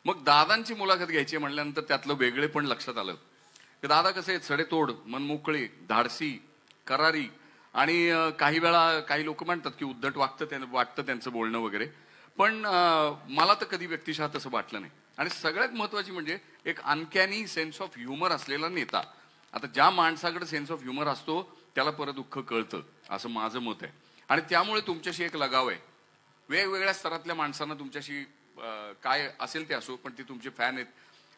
मग दादांची मुलाखत घ्यायची म्हणल्यानंतर त्यातलं वेगळे पण लक्षात आलं की दादा कसे आहेत, सडेतोड, मनमोकळे, धाडसी, करारी, आणि काही वेळा काही लोक म्हणतात की उद्धट वाटतं त्यांचं बोलणं वगैरे, पण मला तर कधी व्यक्तिशः तसं वाटलं नाही. आणि सगळ्यात महत्वाची म्हणजे एक अनकॅनी सेन्स ऑफ ह्युमर असलेला नेता. आता ज्या माणसाकडे सेन्स ऑफ ह्युमर असतो त्याला परत दुःख कळतं, असं माझं मत आहे. आणि त्यामुळे तुमच्याशी एक लगाव आहे. वेगवेगळ्या स्तरातल्या माणसांना तुमच्याशी काय असेल ते असो, पण ते तुमचे फॅन आहेत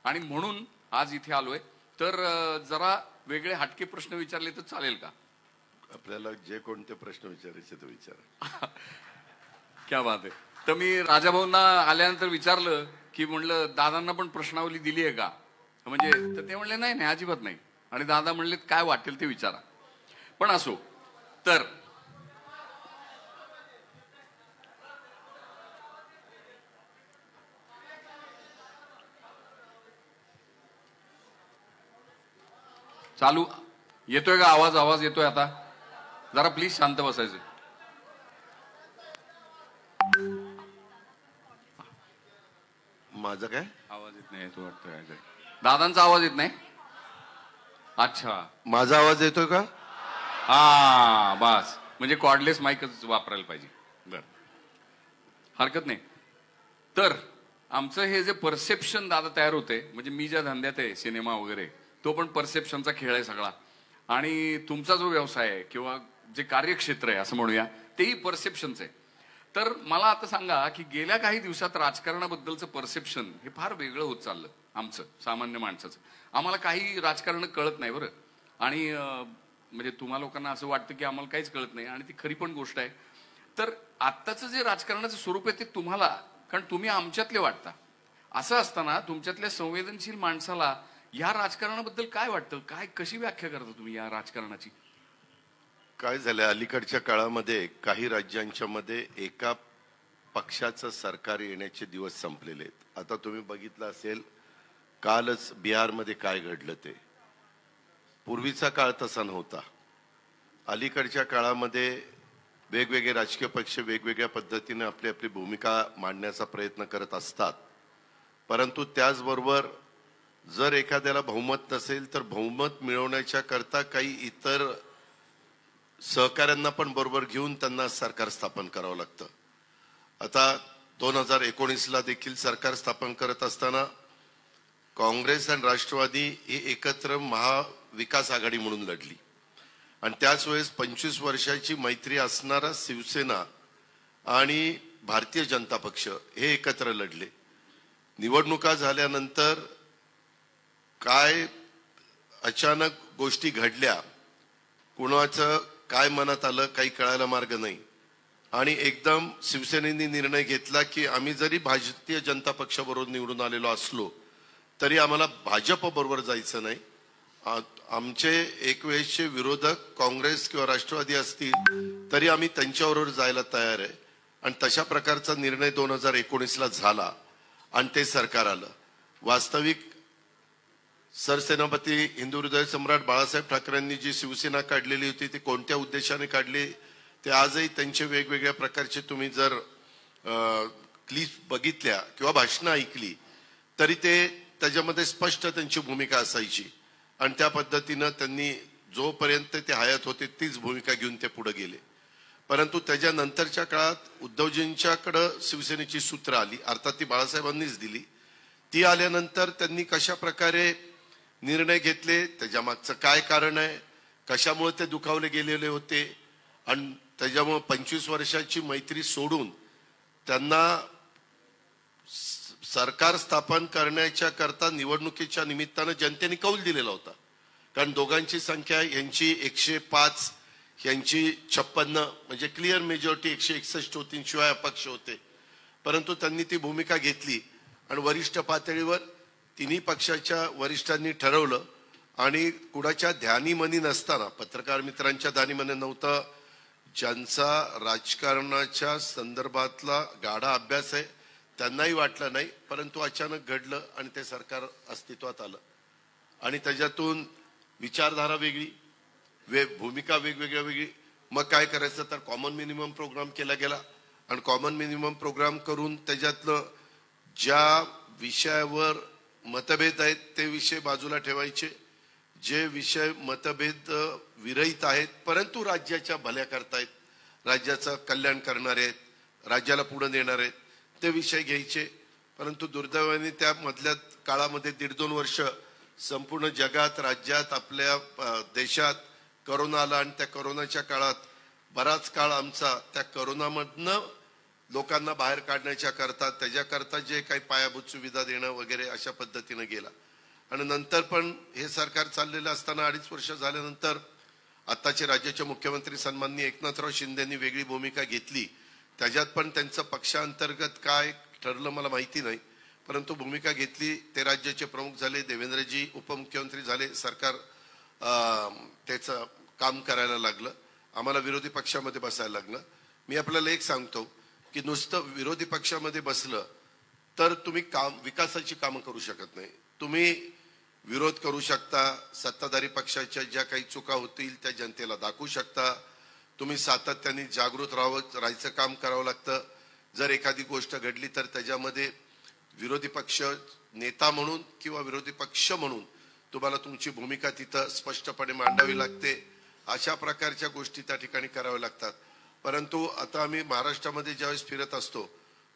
आणि म्हणून आज इथे आलोय. तर जरा वेगळे हटके प्रश्न विचारले तर चालेल का? आपल्याला जे कोणते प्रश्न विचारायचे ते विचारा. क्या बात आहे. तर मी राजाभाऊंना आल्यानंतर विचारलं की म्हणलं दादांना पण प्रश्नावली दिली आहे का, म्हणजे तर ते म्हणले नाही नाही अजिबात नाही. आणि दादा म्हणले काय वाटेल ते विचारा. पण असो, तर चालू येतोय का आवाज? आवाज येतोय आता? जरा प्लीज शांत बसायचं. माझा काय आवाज येत नाही तो वाटतोय. दादांचा आवाज येत नाही? अच्छा, माझा आवाज येतोय का? हा बस, म्हणजे कॉर्डलेस माईकच वापरायला पाहिजे. बर, हरकत नाही. तर आमचं हे जे परसेप्शन दादा तयार होते, म्हणजे मी ज्या धंद्यात आहे सिनेमा वगैरे, तो पण परसेप्शनचा खेळ आहे सगळा. आणि तुमचा जो व्यवसाय आहे किंवा जे कार्यक्षेत्र आहे असं म्हणूया, तेही परसेप्शनचं आहे. तर मला आता सांगा की गेल्या काही दिवसात राजकारणाबद्दलचं परसेप्शन हे फार वेगळं होत चाललं आमचं, सामान्य माणसाचं. आम्हाला काही राजकारण कळत नाही बरं. आणि म्हणजे तुम्हा लोकांना असं वाटतं की आम्हाला काहीच कळत नाही, आणि ती खरी पण गोष्ट आहे. तर आत्ताचं जे राजकारणाचं स्वरूप आहे ते तुम्हाला, कारण तुम्ही आमच्यातले वाटता, असं असताना तुमच्यातल्या संवेदनशील माणसाला या राजकारणाबद्दल काय वाटतं? काय, कशी व्याख्या करता तुम्ही या राजकारणाची? काय झालंय, अलीकडच्या काळामध्ये काही राज्यांच्या मध्ये एका पक्षाचं सरकार येण्याचे दिवस संपलेले आहेत. आता तुम्ही बघितलं असेल कालच बिहारमध्ये काय घडलं ते. पूर्वीचा काळ तसा नव्हता. अलीकडच्या काळामध्ये वेगवेगळे राजकीय पक्ष वेगवेगळ्या पद्धतीने आपली आपली भूमिका मांडण्याचा प्रयत्न करत असतात. परंतु त्याचबरोबर जर एखाद्याला बहुमत नसेल तर बहुमत मिळवण्याच्या करता काही इतर सहकाऱ्यांना पण बरोबर घेऊन त्यांना सरकार स्थापन करावं लागतं. आता 2019ला देखील सरकार स्थापन करत असताना काँग्रेस आणि राष्ट्रवादी ही एकत्र महाविकास आघाडी म्हणून लढली. आणि त्याच वेळेस 25 वर्षाची मैत्री असणारा शिवसेना आणि भारतीय जनता पक्ष हे एकत्र लढले. निवडणुका झाल्यानंतर काय अचानक गोष्टी घडल्या, कुणाचं काय मनात आलं काही कळायला मार्ग नाही. आणि एकदम शिवसेनेने निर्णय घेतला की आम्ही जरी भारतीय जनता पक्षाबरोबर निवडून आलेलो असलो तरी आम्हाला भाजप बरोबर जायचं नाही. आमचे एक वेळेसचे विरोधक काँग्रेस किंवा राष्ट्रवादी असतील तरी आम्ही त्यांच्याबरोबर जायला तयार आहे. आणि तशा प्रकारचा निर्णय 2019ला झाला आणि ते सरकार आलं. वास्तविक सरसेनापती हिंदू हृदय सम्राट बाळासाहेब ठाकरेंनी जी शिवसेना काढलेली होती ती कोणत्या उद्देशाने काढली ते आजही त्यांचे वेगवेगळ्या प्रकारचे तुम्ही जर क्लिप बघितल्या किंवा भाषणं ऐकली तरी ते त्याच्यामध्ये स्पष्ट त्यांची भूमिका असायची. आणि त्या पद्धतीनं त्यांनी जोपर्यंत ते हयात होते तीच भूमिका घेऊन ते पुढे गेले. परंतु त्याच्यानंतरच्या काळात उद्धवजींच्याकडं शिवसेनेची सूत्र आली, अर्थात ती बाळासाहेबांनीच दिली. ती आल्यानंतर त्यांनी कशा प्रकारे निर्णय घेतले, त्याच्या मागचं काय कारण आहे, कशामुळे ते दुखावले गेलेले होते आणि त्याच्यामुळे 25 वर्षाची मैत्री सोडून त्यांना सरकार स्थापन करण्याच्या करता निवडणुकीच्या निमित्तानं जनतेने कौल दिलेला होता. कारण दोघांची संख्या यांची 105 यांची 56 म्हणजे क्लिअर मेजॉरिटी 161 होती, शिवाय अपक्ष होते. परंतु त्यांनी ती भूमिका घेतली आणि वरिष्ठ पातळीवर तिन्ही पक्षाच्या वरिष्ठांनी ठरवलं आणि कुणाच्या ध्यानीमनी नसताना, पत्रकार मित्रांच्या ध्यानीमनी नव्हतं, ज्यांचा राजकारणाच्या संदर्भातला गाढा अभ्यास आहे त्यांनाही वाटलं नाही. परंतु अचानक घडलं आणि ते सरकार अस्तित्वात आलं आणि त्याच्यातून विचारधारा वेगळी, भूमिका वेगवेगळ्या वेगळी. मग काय करायचं तर कॉमन मिनिमम प्रोग्राम केला गेला आणि कॉमन मिनिमम प्रोग्राम करून त्याच्यातलं ज्या विषयावर मतभेद आहेत ते विषय बाजूला ठेवायचे. जे विषय मतभेद विरहित आहेत परंतु राज्याच्या भल्या करतायत, राज्याचं कल्याण करणारे आहेत, राज्याला पुढे नेणारे आहेत, ते विषय घ्यायचे. परंतु दुर्दैवाने त्या मधल्या काळामध्ये 1.5-2 वर्ष संपूर्ण जगात, राज्यात, आपल्या देशात करोना आला आणि त्या करोनाच्या काळात बराच काळ आमचा त्या करोनामधनं लोकांना बाहेर काढण्याच्या करता, त्याच्याकरता जे काही पायाभूत सुविधा देणं वगैरे अशा पद्धतीनं गेला. आणि नंतर पण हे सरकार चाललेलं असताना 2.5 वर्ष झाल्यानंतर आताचे राज्याचे मुख्यमंत्री सन्माननीय एकनाथराव शिंदेंनी वेगळी भूमिका घेतली. त्याच्यात पण त्यांचं पक्षांतर्गत काय ठरलं मला माहिती नाही, परंतु भूमिका घेतली. ते राज्याचे प्रमुख झाले, देवेंद्रजी उपमुख्यमंत्री झाले, सरकार त्याचं काम करायला लागलं, आम्हाला विरोधी पक्षामध्ये बसायला लागलं. मी आपल्याला एक सांगतो की नुसतं विरोधी पक्षामध्ये बसलं तर तुम्ही विकासाची कामं करू शकत नाही. तुम्ही विरोध करू शकता, सत्ताधारी पक्षाच्या ज्या काही चुका होतील त्या जनतेला दाखवू शकता, तुम्ही सातत्याने जागृत राहायचं काम करावं लागतं. जर एखादी गोष्ट घडली तर त्याच्यामध्ये विरोधी पक्ष नेता म्हणून किंवा विरोधी पक्ष म्हणून तुम्हाला तुमची भूमिका तिथं स्पष्टपणे मांडावी लागते. अशा प्रकारच्या गोष्टी त्या ठिकाणी कराव्या लागतात. परंतु आता आम्ही महाराष्ट्रामध्ये ज्यावेळेस फिरत असतो,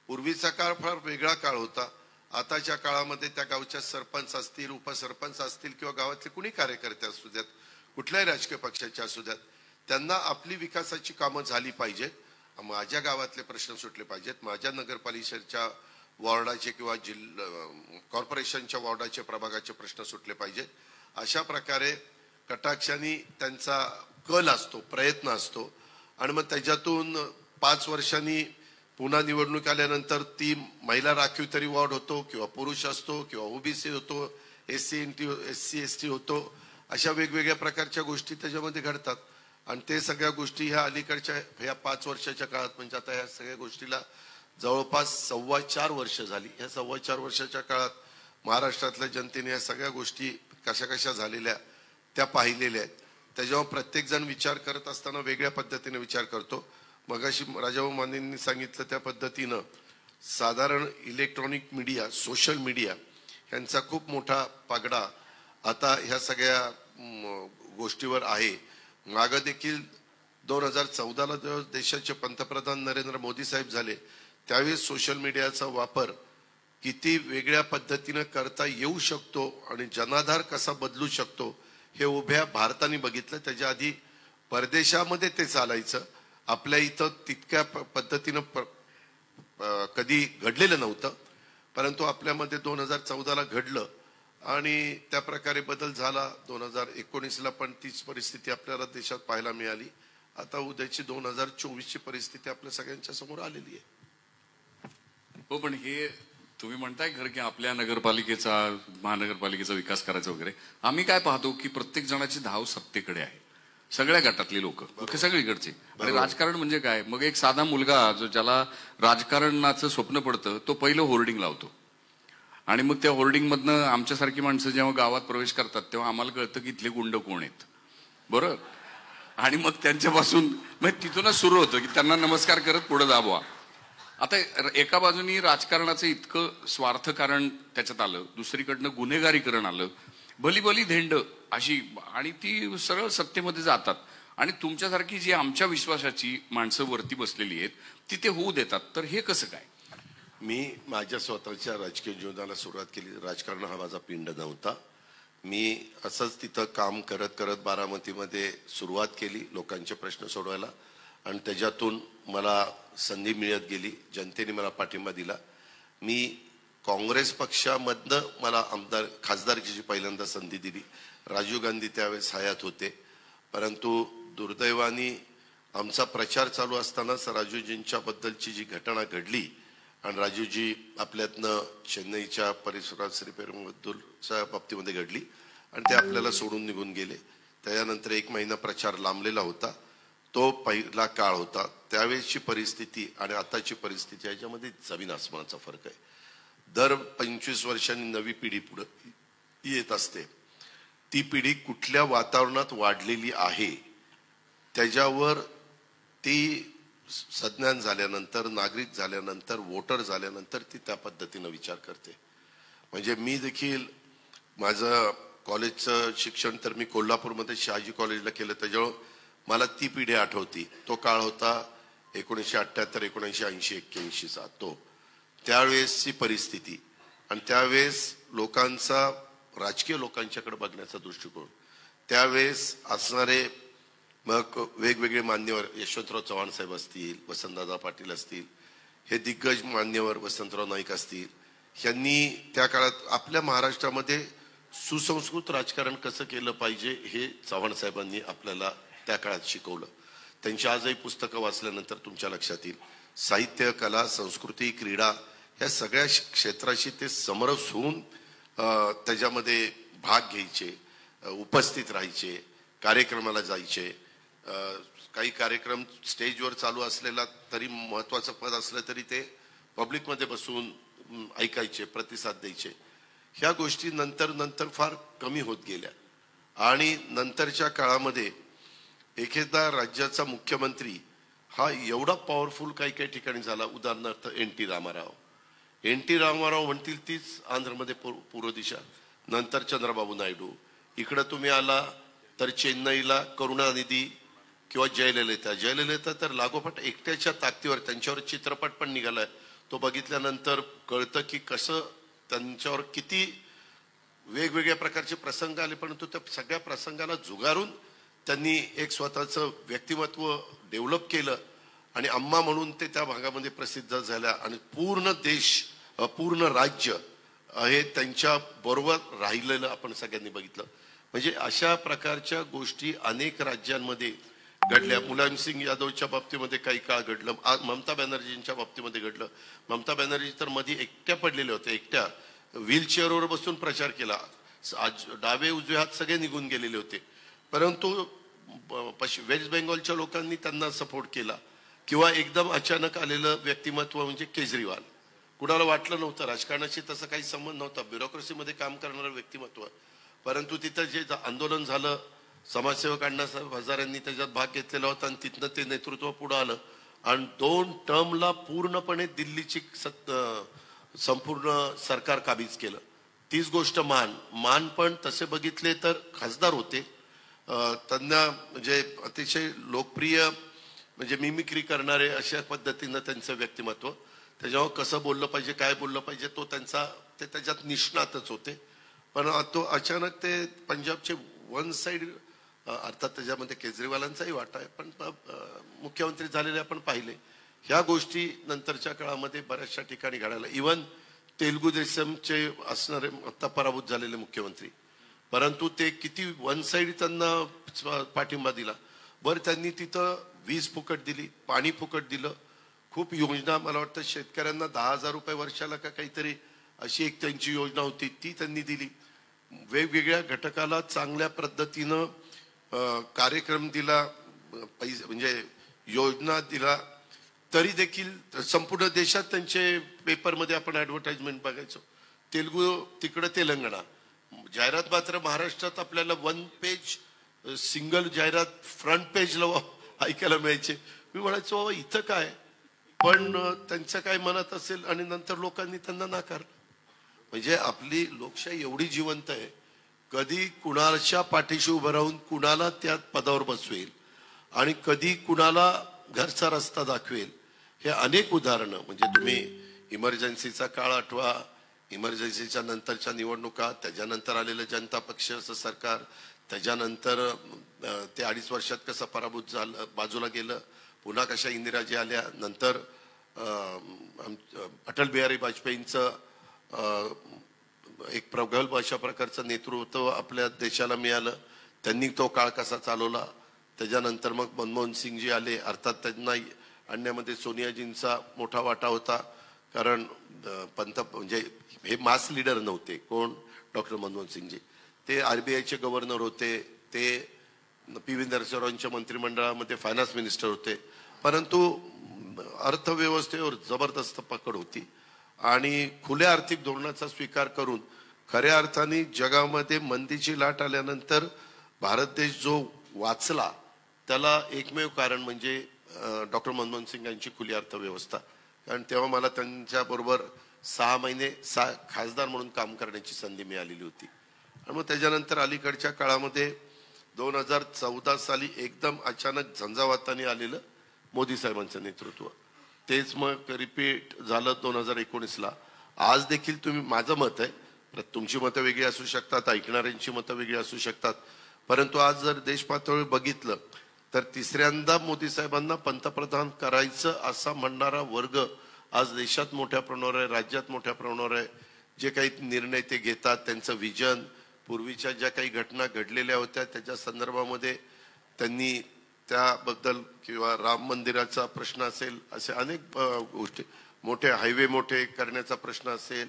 पूर्वीचा काळ फार वेगळा काळ होता. आताच्या काळामध्ये त्या गावच्या सरपंच असतील, उपसरपंच असतील किंवा गावातले कुणी कार्यकर्ते असू द्यात, कुठल्याही राजकीय पक्षाचे असू द्यात, त्यांना आपली विकासाची कामं झाली पाहिजेत, माझ्या गावातले प्रश्न सुटले पाहिजेत, माझ्या नगरपालिकेच्या वॉर्डाचे किंवा कॉर्पोरेशनच्या वॉर्डाचे प्रभागाचे प्रश्न सुटले पाहिजेत. अशा प्रकारे कटाक्षाने त्यांचा कल असतो, प्रयत्न असतो. आणि मग त्याच्यातून 5 वर्षांनी पुन्हा निवडणूक आल्यानंतर ती महिला राखीव तरी वॉर्ड होतो किंवा पुरुष असतो किंवा ओबीसी होतो, SC ST होतो, अशा वेगवेगळ्या प्रकारच्या गोष्टी त्याच्यामध्ये घडतात. आणि ते सगळ्या गोष्टी ह्या अलीकडच्या ह्या 5 वर्षाच्या काळात, म्हणजे आता ह्या सगळ्या गोष्टीला जवळपास 4.25 वर्ष झाली. ह्या 4.25 वर्षाच्या काळात महाराष्ट्रातल्या जनतेने या सगळ्या गोष्टी कशा कशा झालेल्या त्या पाहिलेल्या आहेत. त्याच्यावर प्रत्येक जण विचार करत असताना वेगळ्या पद्धतीने विचार करतो. मगाशी राजाभाऊ मानेंनी सांगितलं त्या पद्धतीनं साधारण इलेक्ट्रॉनिक मीडिया, सोशल मीडिया यांचा खूप मोठा पगडा आता ह्या सगळ्या गोष्टीवर आहे. मागं देखील 2014ला जेव्हा देशाचे पंतप्रधान नरेंद्र मोदी साहेब झाले त्यावेळेस सोशल मीडियाचा वापर किती वेगळ्या पद्धतीनं करता येऊ शकतो आणि जनाधार कसा बदलू शकतो हे उभ्या भारताने बघितलं. त्याच्या आधी परदेशामध्ये ते चालायचं, आपल्या इथं तितक्या पद्धतीनं कधी घडलेलं नव्हतं, परंतु आपल्यामध्ये 2014ला घडलं आणि त्या प्रकारे बदल झाला. 2019ला पण तीच परिस्थिती आपल्याला देशात पाहायला मिळाली. आता उद्याची 2024ची परिस्थिती आपल्या सगळ्यांच्या समोर आलेली आहे. हो, पण हे तुम्ही म्हणताय खरं की आपल्या नगरपालिकेचा, महानगरपालिकेचा विकास करायचा वगैरे, आम्ही काय पाहतो की प्रत्येक जणाची धाव सत्तेकडे आहे, सगळ्या गटातली लोक, सगळीकडचे. आणि राजकारण म्हणजे काय, मग एक साधा मुलगा जो ज्याला राजकारणाचं स्वप्न पडतं तो पहिलं होर्डिंग लावतो आणि मग त्या होर्डिंग मधनं आमच्यासारखी माणसं जेव्हा गावात प्रवेश करतात तेव्हा आम्हाला कळतं की इथले गुंड कोण आहेत, बरोबर. आणि मग त्यांच्यापासून मग तिथूनच सुरू होतं की त्यांना नमस्कार करत पुढे दाबवा. आता एका बाजूनी राजकारणाचं इतकं स्वार्थकारण त्याच्यात आलं, दुसरीकडनं गुन्हेगारीकरण आलं, भली धेंड अशी, आणि ती सरळ सत्तेमध्ये जातात आणि तुमच्यासारखी जी आमच्या विश्वासाची माणसं वरती बसलेली आहेत ती ते होऊ देतात. तर हे कसं काय? मी माझ्या स्वतःच्या राजकीय जीवनाला सुरुवात केली. राजकारण हा माझा पिंड नव्हता. मी असंच तिथं काम करत करत बारामतीमध्ये सुरुवात केली लोकांचे प्रश्न सोडवायला आणि त्याच्यातून मला संधी मिळत गेली. जनतेने मला पाठिंबा दिला. मी काँग्रेस पक्षामधनं मला खासदारकीची पहिल्यांदा संधी दिली. राजीव गांधी त्यावेळेस हयात होते, परंतु दुर्दैवाने आमचा प्रचार चालू असतानाच राजूजींच्या बद्दलची जी घटना घडली आणि राजूजी आपल्यातनं चेन्नईच्या परिसरात श्रीपेरुंबद्दूरच्या बाबतीमध्ये घडली आणि ते आपल्याला सोडून निघून गेले. त्यानंतर 1 महिना प्रचार लांबलेला होता. तो पहिला काळ होता. त्यावेळेची परिस्थिती आणि आताची परिस्थिती याच्यामध्ये जमीन आसमानाचा फरक आहे. दर 25 वर्षांनी नवी पिढी पुढे येत असते. ती पिढी कुठल्या वातावरणात वाढलेली आहे त्याच्यावर ती सज्ञान झाल्यानंतर, नागरिक झाल्यानंतर, वोटर झाल्यानंतर ती त्या पद्धतीनं विचार करते. म्हणजे मी देखील माझं कॉलेजचं शिक्षण तर मी कोल्हापूरमध्ये शहाजी कॉलेजला केलं, त्याच्यामुळं मला ती पिढी आठवती. तो काळ होता 1978, 1980, 81चा. तो त्यावेळेसची परिस्थिती आणि त्यावेळेस लोकांचा, राजकीय लोकांच्याकडे बघण्याचा दृष्टिकोन, त्यावेळेस असणारे मग वेगवेगळे मान्यवर, यशवंतराव चव्हाण साहेब असतील, वसंतदादा पाटील असतील, हे दिग्गज मान्यवर, वसंतराव नाईक असतील, यांनी त्या काळात आपल्या महाराष्ट्रामध्ये सुसंस्कृत राजकारण कसं केलं पाहिजे हे चव्हाण साहेबांनी आपल्याला त्या काळात शिकवलं. त्यांची आजही पुस्तकं वाचल्यानंतर तुमच्या लक्षात येईल, साहित्य, कला, संस्कृती, क्रीडा या सगळ्या क्षेत्राशी ते समरस होऊन त्याच्यामध्ये भाग घ्यायचे, उपस्थित राहायचे, कार्यक्रमाला जायचे. काही कार्यक्रम स्टेजवर चालू असलेला तरी महत्वाचं पद असलं तरी ते पब्लिकमध्ये बसून ऐकायचे, प्रतिसाद द्यायचे. ह्या गोष्टी नंतर फार कमी होत गेल्या आणि नंतरच्या काळामध्ये एखादा राज्याचा मुख्यमंत्री हा एवढा पॉवरफुल काही ठिकाणी झाला. उदाहरणार्थ एन टी रामाराव म्हणतील तीच आंध्रमध्ये पूर्व दिशा, नंतर चंद्रबाबू नायडू. इकडं तुम्ही आला तर चेन्नईला करुणानिधी किंवा जयललिता तर लागोपाठ एकट्याच्या ताकदीवर, त्यांच्यावर चित्रपट पण निघालाय, तो बघितल्यानंतर कळतं की कसं त्यांच्यावर किती वेगवेगळ्या प्रकारचे प्रसंग आले, परंतु त्या सगळ्या प्रसंगाला झुगारून त्यांनी एक स्वतःचं व्यक्तिमत्व डेव्हलप केलं आणि अम्मा म्हणून ते त्या भागामध्ये प्रसिद्ध झाल्या आणि पूर्ण देश, पूर्ण राज्य हे त्यांच्या बरोबर राहिलेलं आपण सगळ्यांनी बघितलं. म्हणजे अशा प्रकारच्या गोष्टी अनेक राज्यांमध्ये घडल्या. मुलायमसिंग यादवच्या बाबतीमध्ये काही काळ घडलं, ममता बॅनर्जींच्या बाबतीमध्ये घडलं. ममता बॅनर्जी तर मध्ये एकट्या पडलेल्या होत्या, एकट्या व्हीलचेअरवर बसून प्रचार केला, डावे उजवे हात सगळे निघून गेलेले होते, परंतु वेस्ट बेंगॉलच्या लोकांनी त्यांना सपोर्ट केला. किंवा एकदम अचानक आलेलं व्यक्तिमत्व म्हणजे केजरीवाल, कुणाला वाटलं नव्हतं, राजकारणाशी तसं काही संबंध नव्हता, ब्युरोक्रेसीमध्ये काम करणारं व्यक्तिमत्व, परंतु तिथं जे आंदोलन झालं, समाजसेवक अण्णासाहेब हजारेंनी त्याच्यात भाग घेतलेला होता आणि तिथनं ते नेतृत्व पुढे आलं आणि 2 टर्मला पूर्णपणे दिल्लीची संपूर्ण सरकार काबीज केलं. तीच गोष्ट मान पण तसे बघितले तर खासदार होते, त्यांना म्हणजे अतिशय लोकप्रिय, म्हणजे मिमिक्री करणारे अशा पद्धतीनं त्यांचं व्यक्तिमत्व, त्याच्यावर कसं बोललं पाहिजे, काय बोललं पाहिजे, तो त्यांचा, ते त्याच्यात निष्णातच होते. पण तो अचानक ते पंजाबचे वन साइड, अर्थात त्याच्यामध्ये केजरीवालांचाही वाटा आहे, पण मुख्यमंत्री झालेले आपण पाहिले. ह्या गोष्टी नंतरच्या काळामध्ये बऱ्याचशा ठिकाणी घडायला. इव्हन तेलुगू देशमचे असणारे आता पराभूत झालेले मुख्यमंत्री, परंतु ते किती वन साइड त्यांना पाठिंबा दिला. बरं, त्यांनी तिथं वीज फुकट दिली, पाणी फुकट दिलं, खूप योजना, मला वाटतं शेतकऱ्यांना 10,000 रुपये वर्षाला का काहीतरी अशी एक त्यांची योजना होती, ती त्यांनी दिली. वेगवेगळ्या घटकाला चांगल्या पद्धतीनं कार्यक्रम दिला, पैसे म्हणजे योजना दिला. तरी देखील संपूर्ण देशात त्यांचे पेपरमध्ये आपण ऍडव्हर्टाइजमेंट बघायचो. तेलुगू तिकडं तेलंगणा, जाहिरात मात्र महाराष्ट्रात आपल्याला 1 पेज सिंगल जाहिरात फ्रंट पेजला ऐकायला मिळायचे. मी म्हणायचो इथं काय, पण त्यांच्या काय मनात असेल आणि नंतर लोकांनी त्यांना नाकारलं. म्हणजे आपली लोकशाही एवढी जिवंत आहे, कधी कुणाच्या पाठीशी उभं राहून कुणाला त्या पदावर बसवेल आणि कधी कुणाला घरचा रस्ता दाखवेल, हे अनेक उदाहरणं. म्हणजे तुम्ही इमर्जन्सीचा काळ आठवा, इमर्जन्सीच्या नंतरच्या निवडणुका, त्याच्यानंतर आलेलं जनता पक्षाचं सरकार, त्याच्यानंतर ते 2.5 वर्षात कसं पराभूत झालं, बाजूला गेलं, पुन्हा कशा इंदिराजी आल्या, नंतर अटल बिहारी वाजपेयींचं एक प्रगल्भ अशा प्रकारचं नेतृत्व आपल्या देशाला मिळालं, त्यांनी तो काळ कसा चालवला. त्याच्यानंतर मग मनमोहन सिंगजी आले, अर्थात त्यांना आणण्यामध्ये सोनियाजींचा मोठा वाटा होता, कारण म्हणजे हे मास लीडर नव्हते. कोण? डॉक्टर मनमोहन सिंगजी. ते RBIचे गव्हर्नर होते, ते PV नरसिंहरावांच्या मंत्रिमंडळामध्ये फायनान्स मिनिस्टर होते, परंतु अर्थव्यवस्थेवर जबरदस्त पकड होती आणि खुल्या आर्थिक धोरणाचा स्वीकार करून खऱ्या अर्थाने जगामध्ये मंदीची लाट आल्यानंतर भारत देश जो वाचला, त्याला एकमेव कारण म्हणजे डॉक्टर मनमोहन सिंग यांची खुली अर्थव्यवस्था. कारण तेव्हा मला त्यांच्याबरोबर 6 महिने खासदार म्हणून काम करण्याची संधी मिळालेली होती. आणि मग त्याच्यानंतर अलीकडच्या काळामध्ये 2014 साली एकदम अचानक झंझावाताने आलेलं मोदी साहेबांचं नेतृत्व, तेच मग रिपीट झालं 2019ला. आज देखील तुम्ही, माझं मत आहे, तुमची मतं वेगळी असू शकतात, ऐकणाऱ्यांची मतं वेगळी असू शकतात, परंतु आज जर देश पातळीवर बघितलं तर तिसऱ्यांदा मोदी साहेबांना पंतप्रधान करायचं असा म्हणणारा वर्ग आज देशात मोठ्या प्रमाणावर आहे, राज्यात मोठ्या प्रमाणावर आहे. जे काही निर्णय ते घेतात, त्यांचं विजन, पूर्वीच्या ज्या काही घटना घडलेल्या होत्या त्याच्या संदर्भामध्ये त्यांनी त्याबद्दल, किंवा राम मंदिराचा प्रश्न असेल, असे अनेक गोष्टी, मोठे हायवे मोठे करण्याचा प्रश्न असेल,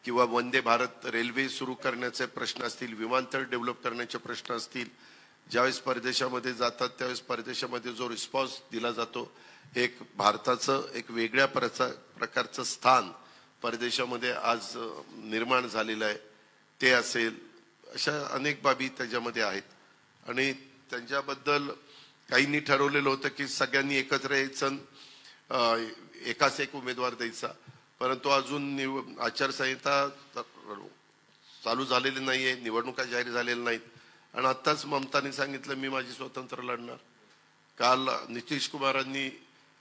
किंवा वंदे भारत रेल्वे सुरू करण्याचे प्रश्न असतील, विमानतळ डेव्हलप करण्याचे प्रश्न असतील. ज्यावेळेस परदेशामध्ये जातात त्यावेळेस परदेशामध्ये जो रिस्पॉन्स दिला जातो, एक भारताचं एक वेगळ्या प्रकारचं स्थान परदेशामध्ये आज निर्माण झालेलं आहे, ते असेल. अशा अनेक बाबी त्याच्यामध्ये आहेत. आणि त्यांच्याबद्दल काहींनी ठरवलेलं होतं की सगळ्यांनी एकत्र यायचं, एकाच एक उमेदवार द्यायचा, परंतु अजून आचारसंहिता चालू झालेली नाहीये, निवडणुका जाहीर झालेल्या नाहीत. आणि आत्ताच ममताने सांगितलं मी माझी स्वतंत्र लढणार. काल नितीश कुमारांनी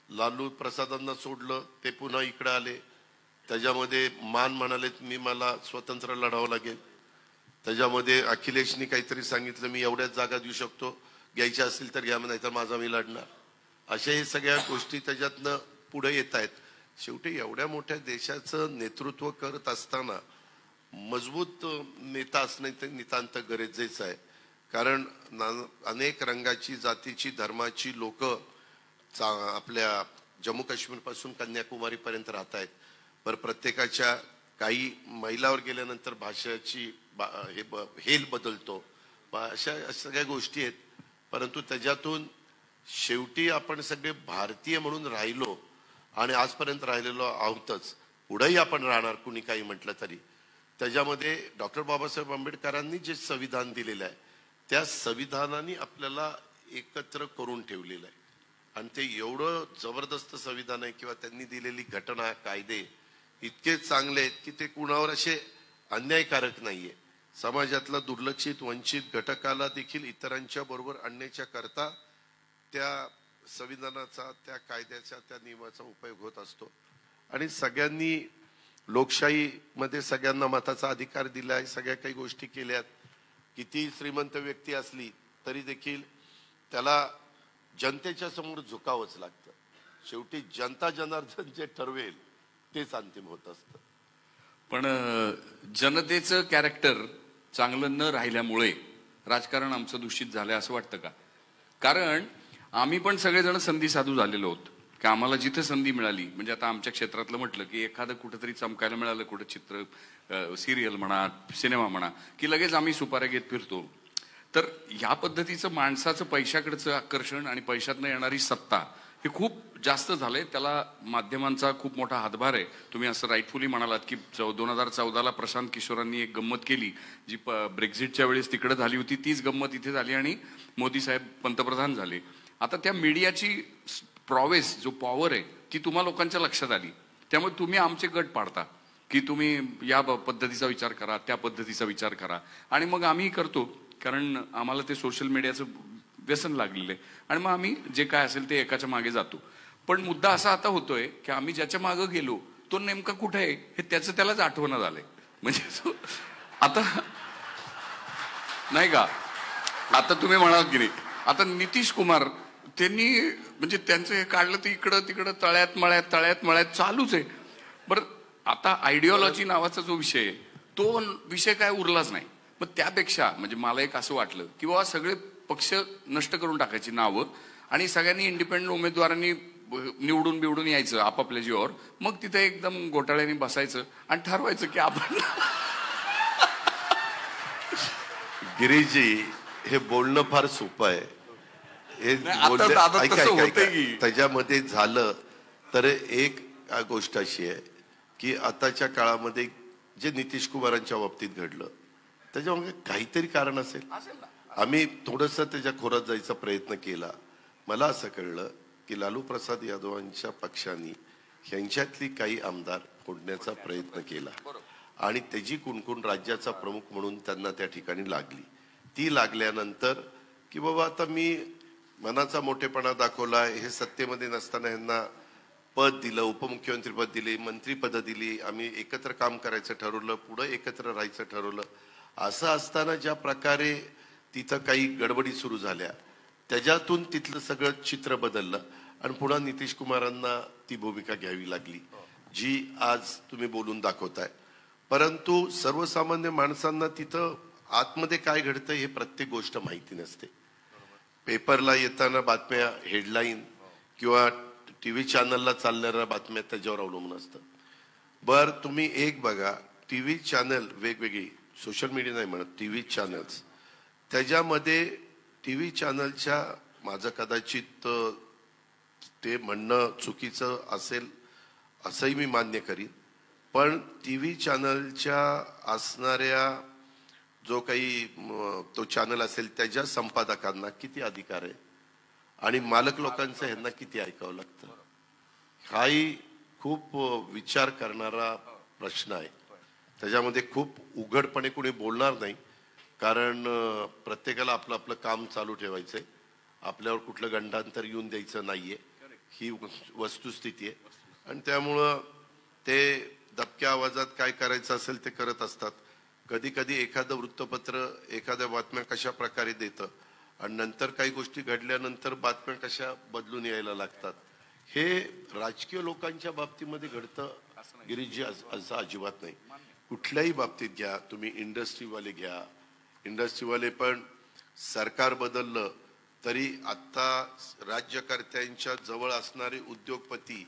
लालू प्रसादांना सोडलं, ते पुन्हा इकडे आले. त्याच्यामध्ये मान म्हणालेत मी मला स्वतंत्र लढावं लागेल. त्याच्यामध्ये अखिलेशनी काहीतरी सांगितलं मी एवढ्याच जागा देऊ शकतो, घ्यायच्या असतील तर घ्या, नाही तर माझा मी लढणार. अशा हे सगळ्या गोष्टी त्याच्यातनं पुढे येत आहेत. शेवटी एवढ्या मोठ्या देशाचं नेतृत्व करत असताना मजबूत नेता असणे ते नितांत गरजेचं आहे. कारण अनेक रंगाची, जातीची, धर्माची लोक आपल्या जम्मू काश्मीर पासून कन्याकुमारी पर्यंत राहत आहेत. पर प्रत्येकाच्या, काही मैलावर गेल्यानंतर भाषेची हेल बदलतो, अशा सगळ्या गोष्टी आहेत. परंतु त्याच्यातून शेवटी आपण सगळे भारतीय म्हणून राहिलो आणि आजपर्यंत राहिलेलो आहोतच, पुढेही आपण राहणार कुणी काही म्हटलं तरी. त्याच्यामध्ये डॉक्टर बाबासाहेब आंबेडकरांनी जे संविधान दिलेलं आहे त्या संविधानाने आपल्याला एकत्र करून ठेवलेलं आहे. आणि ते एवढं जबरदस्त संविधान आहे, किंवा त्यांनी दिलेली घटना, कायदे इतके चांगले आहेत की ते कुणावर असे अन्यायकारक नाहीये. समाजातला दुर्लक्षित, वंचित घटकाला देखील इतरांच्या बरोबर आणण्याच्या करता त्या संविधानाचा, त्या कायद्याचा, त्या नियमाचा उपयोग होत असतो. आणि सगळ्यांनी लोकशाहीमध्ये सगळ्यांना मताचा अधिकार दिलाय, सगळ्या काही गोष्टी केल्यात. किती श्रीमंत व्यक्ती असली तरी देखील त्याला जनतेच्या समोर झुकावंच लागतं. शेवटी जनता जनार्दन जे ठरवेल तेच अंतिम होत असतं. पण जनतेचं कॅरेक्टर चांगलं न राहिल्यामुळे राजकारण आमचं दूषित झालंय असं वाटतं का? कारण आम्ही पण सगळेजण संधी साधू झालेलो आहोत की आम्हाला जिथे संधी मिळाली, म्हणजे आता आमच्या क्षेत्रातलं म्हटलं की एखादं कुठेतरी चमकायला मिळालं, कुठं चित्र, सिरियल म्हणा, सिनेमा म्हणा, की लगेच आम्ही सुपाऱ्या घेत फिरतो. तर ह्या पद्धतीचं माणसाचं पैशाकडचं आकर्षण आणि पैशातनं येणारी सत्ता हे खूप जास्त झालंय. त्याला माध्यमांचा खूप मोठा हातभार आहे. तुम्ही असं राईटफुली म्हणालात की 2014ला प्रशांत किशोरांनी एक गंमत केली जी ब्रेक्झिटच्या वेळेस तिकडे झाली होती, तीच गंमत इथे झाली आणि मोदी साहेब पंतप्रधान झाले. आता त्या मीडियाची प्रॉवेस, जो पॉवर आहे, ती तुम्हा लोकांच्या लक्षात आली. त्यामुळे तुम्ही आमचे गट पाडता की तुम्ही या पद्धतीचा विचार करा, त्या पद्धतीचा विचार करा. आणि मग आम्ही करतो, कारण आम्हाला ते सोशल मीडियाचं व्यसन लागलेलं आहे. आणि मग आम्ही जे काय असेल ते एकाच्या मागे जातो. पण मुद्दा असा आता होतोय की आम्ही ज्याच्या मागे गेलो तो नेमका कुठे आहे हे त्याचं त्यालाच आठवण झालंय. म्हणजे आता नाही का, आता तुम्ही म्हणाल की नाही, आता नितीश कुमार त्यांनी म्हणजे त्यांचं हे काढलं तर इकडं तिकडं तळ्यात मळ्यात चालूच आहे. बरं, आता आयडिओलॉजी नावाचा जो विषय आहे तो विषय काय उरलाच नाही. मग त्यापेक्षा म्हणजे मला एक असं वाटलं की बाबा सगळे पक्ष नष्ट करून टाकायची नावं आणि सगळ्यांनी इंडिपेंडंट उमेदवारांनी निवडून यायचं आपापल्या जीवावर. मग तिथे एकदम घोटाळ्याने बसायचं आणि ठरवायचं की आपण गिरीजी, हे बोलणं फार सोपं आहे. हे त्याच्यामध्ये झालं तर एक गोष्ट अशी आहे की आताच्या काळामध्ये जे नितीश कुमारांच्या बाबतीत घडलं त्याच्यामध्ये काहीतरी कारण असेल. आम्ही थोडंसं त्याच्या खोरात जायचा प्रयत्न केला. मला असं कळलं की लालू प्रसाद यादवांच्या पक्षाने ह्यांच्यातली काही आमदार फोडण्याचा प्रयत्न केला आणि त्याची कुणकुण राज्याचा प्रमुख म्हणून त्यांना त्या ठिकाणी लागली. ती लागल्यानंतर की बाबा आता मी मनाचा मोठेपणा दाखवला, हे सत्तेमध्ये नसताना यांना पद दिलं, उपमुख्यमंत्री पद दिले, मंत्रीपद दिली, आम्ही एकत्र काम करायचं ठरवलं, पुढे एकत्र राहायचं ठरवलं. असं असताना ज्या प्रकारे तिथं काही गडबडी सुरू झाल्या त्याच्यातून तिथलं सगळं चित्र बदललं आणि पुन्हा नितीश कुमारांना ती भूमिका घ्यावी लागली जी आज तुम्ही बोलून दाखवताय. परंतु सर्वसामान्य माणसांना तिथं आतमध्ये काय घडतं हे प्रत्येक गोष्ट माहिती नसते. पेपरला येताना बातम्या, हेडलाईन किंवा टीव्ही चॅनलला चालणाऱ्या बातम्या त्याच्यावर अवलंबून असतं. बर तुम्ही एक बघा, टीव्ही चॅनल वेगवेगळी, सोशल मीडिया नाही म्हणत, टीव्ही चॅनल्स, त्याच्यामध्ये टीव्ही चॅनलच्या, माझं कदाचित ते म्हणणं चुकीचं असेल असंही मी मान्य करीन, पण टीव्ही चॅनलच्या असणाऱ्या जो काही तो चॅनल असेल त्याच्या संपादकांना किती अधिकार आहे आणि मालक लोकांचं ह्यांना किती ऐकावं लागतं, हाही खूप विचार करणारा प्रश्न आहे. त्याच्यामध्ये खूप उघडपणे कोणी बोलणार नाही, कारण प्रत्येकाला आपलं आपलं काम चालू ठेवायचंय, आपल्यावर कुठलं गंडांतर येऊन द्यायचं नाहीये, ही वस्तुस्थिती आहे. आणि त्यामुळं ते दबक्या आवाजात काय करायचं असेल ते करत असतात. कधी कधी एखादं वृत्तपत्र एखाद्या बातम्या कशा प्रकारे देतं आणि नंतर काही गोष्टी घडल्यानंतर बातम्या कशा बदलून यायला लागतात, हे राजकीय लोकांच्या बाबतीमध्ये घडतं गिरीजी, असं अजिबात नाही. कुठल्याही बाबतीत घ्या तुम्ही, इंडस्ट्रीवाले घ्या, इंडस्ट्रीवाले पण सरकार बदललं तरी आता राज्यकर्त्यांच्या जवळ असणारे उद्योगपती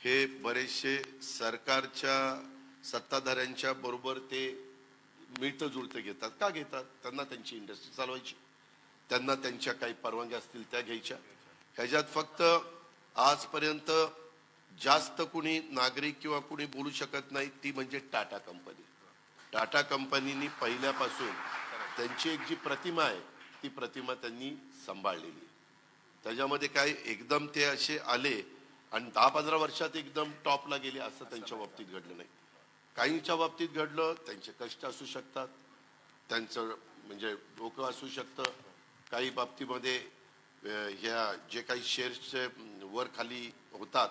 हे बरेचसे सरकारच्या सत्ताधाऱ्यांच्या बरोबर ते मिळतं जुळतं घेतात. का घेतात? त्यांना त्यांची इंडस्ट्री चालवायची, त्यांना त्यांच्या काही परवानग्या असतील त्या घ्यायच्या. ह्याच्यात फक्त आजपर्यंत जास्त कुणी नागरिक किंवा कुणी बोलू शकत नाही ती म्हणजे टाटा कंपनी. टाटा कंपनीनी पहिल्यापासून त्यांची एक जी प्रतिमा आहे ती प्रतिमा त्यांनी सांभाळलेली. त्याच्यामध्ये काय एकदम ते असे आले आणि 10-15 वर्षात एकदम टॉपला गेले असं त्यांच्या बाबतीत घडलं नाही. काहींच्या बाबतीत घडलं, त्यांचे कष्ट असू शकतात, त्यांचं म्हणजे डोकं असू शकतं, काही बाबतीमध्ये ह्या जे काही शेअर्सचे वर खाली होतात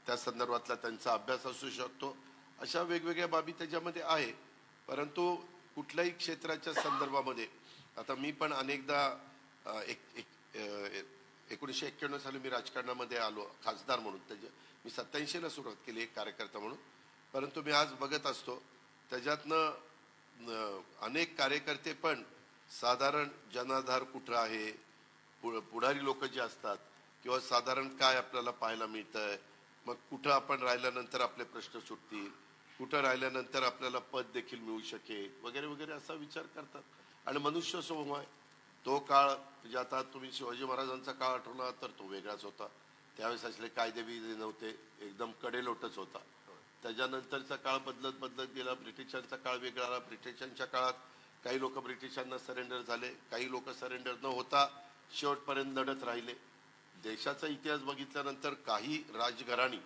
त्या संदर्भातला त्यांचा अभ्यास असू शकतो. अशा वेगवेगळ्या बाबी त्याच्यामध्ये आहे. परंतु कुठल्याही क्षेत्राच्या संदर्भामध्ये आता मी पण अनेकदा 1991 साली मी राजकारणामध्ये आलो खासदार म्हणून. मी 87ला सुरुवात केली एक कार्यकर्ता म्हणून. परंतु मी आज बघत असतो त्याच्यातनं अनेक कार्यकर्ते पण साधारण जनाधार कुठं आहे, पुढारी लोक जे असतात किंवा साधारण काय आपल्याला पाहायला मिळतंय, मग कुठं आपण राहिल्यानंतर आपले प्रश्न सुटतील, कुठं राहिल्यानंतर आपल्याला पद देखील मिळू शकेल वगैरे वगैरे असा विचार करतात. आणि मनुष्य स्वभाव आहे तो काळ, म्हणजे आता तुम्ही शिवाजी महाराजांचा काळ आठवला तर तो वेगळाच होता. त्यावेळेस असले कायदे बियदे नव्हते, एकदम कडेलोटच होता. त्याच्यानंतरचा काळ बदलत बदलत गेला. ब्रिटिशांचा काळ वेगळा आला. ब्रिटिशांच्या काळात काही लोक ब्रिटिशांना सरेंडर झाले, काही लोक सरेंडर न होता शेवटपर्यंत लढत राहिले. देशाचा इतिहास बघितल्यानंतर काही राजघराणी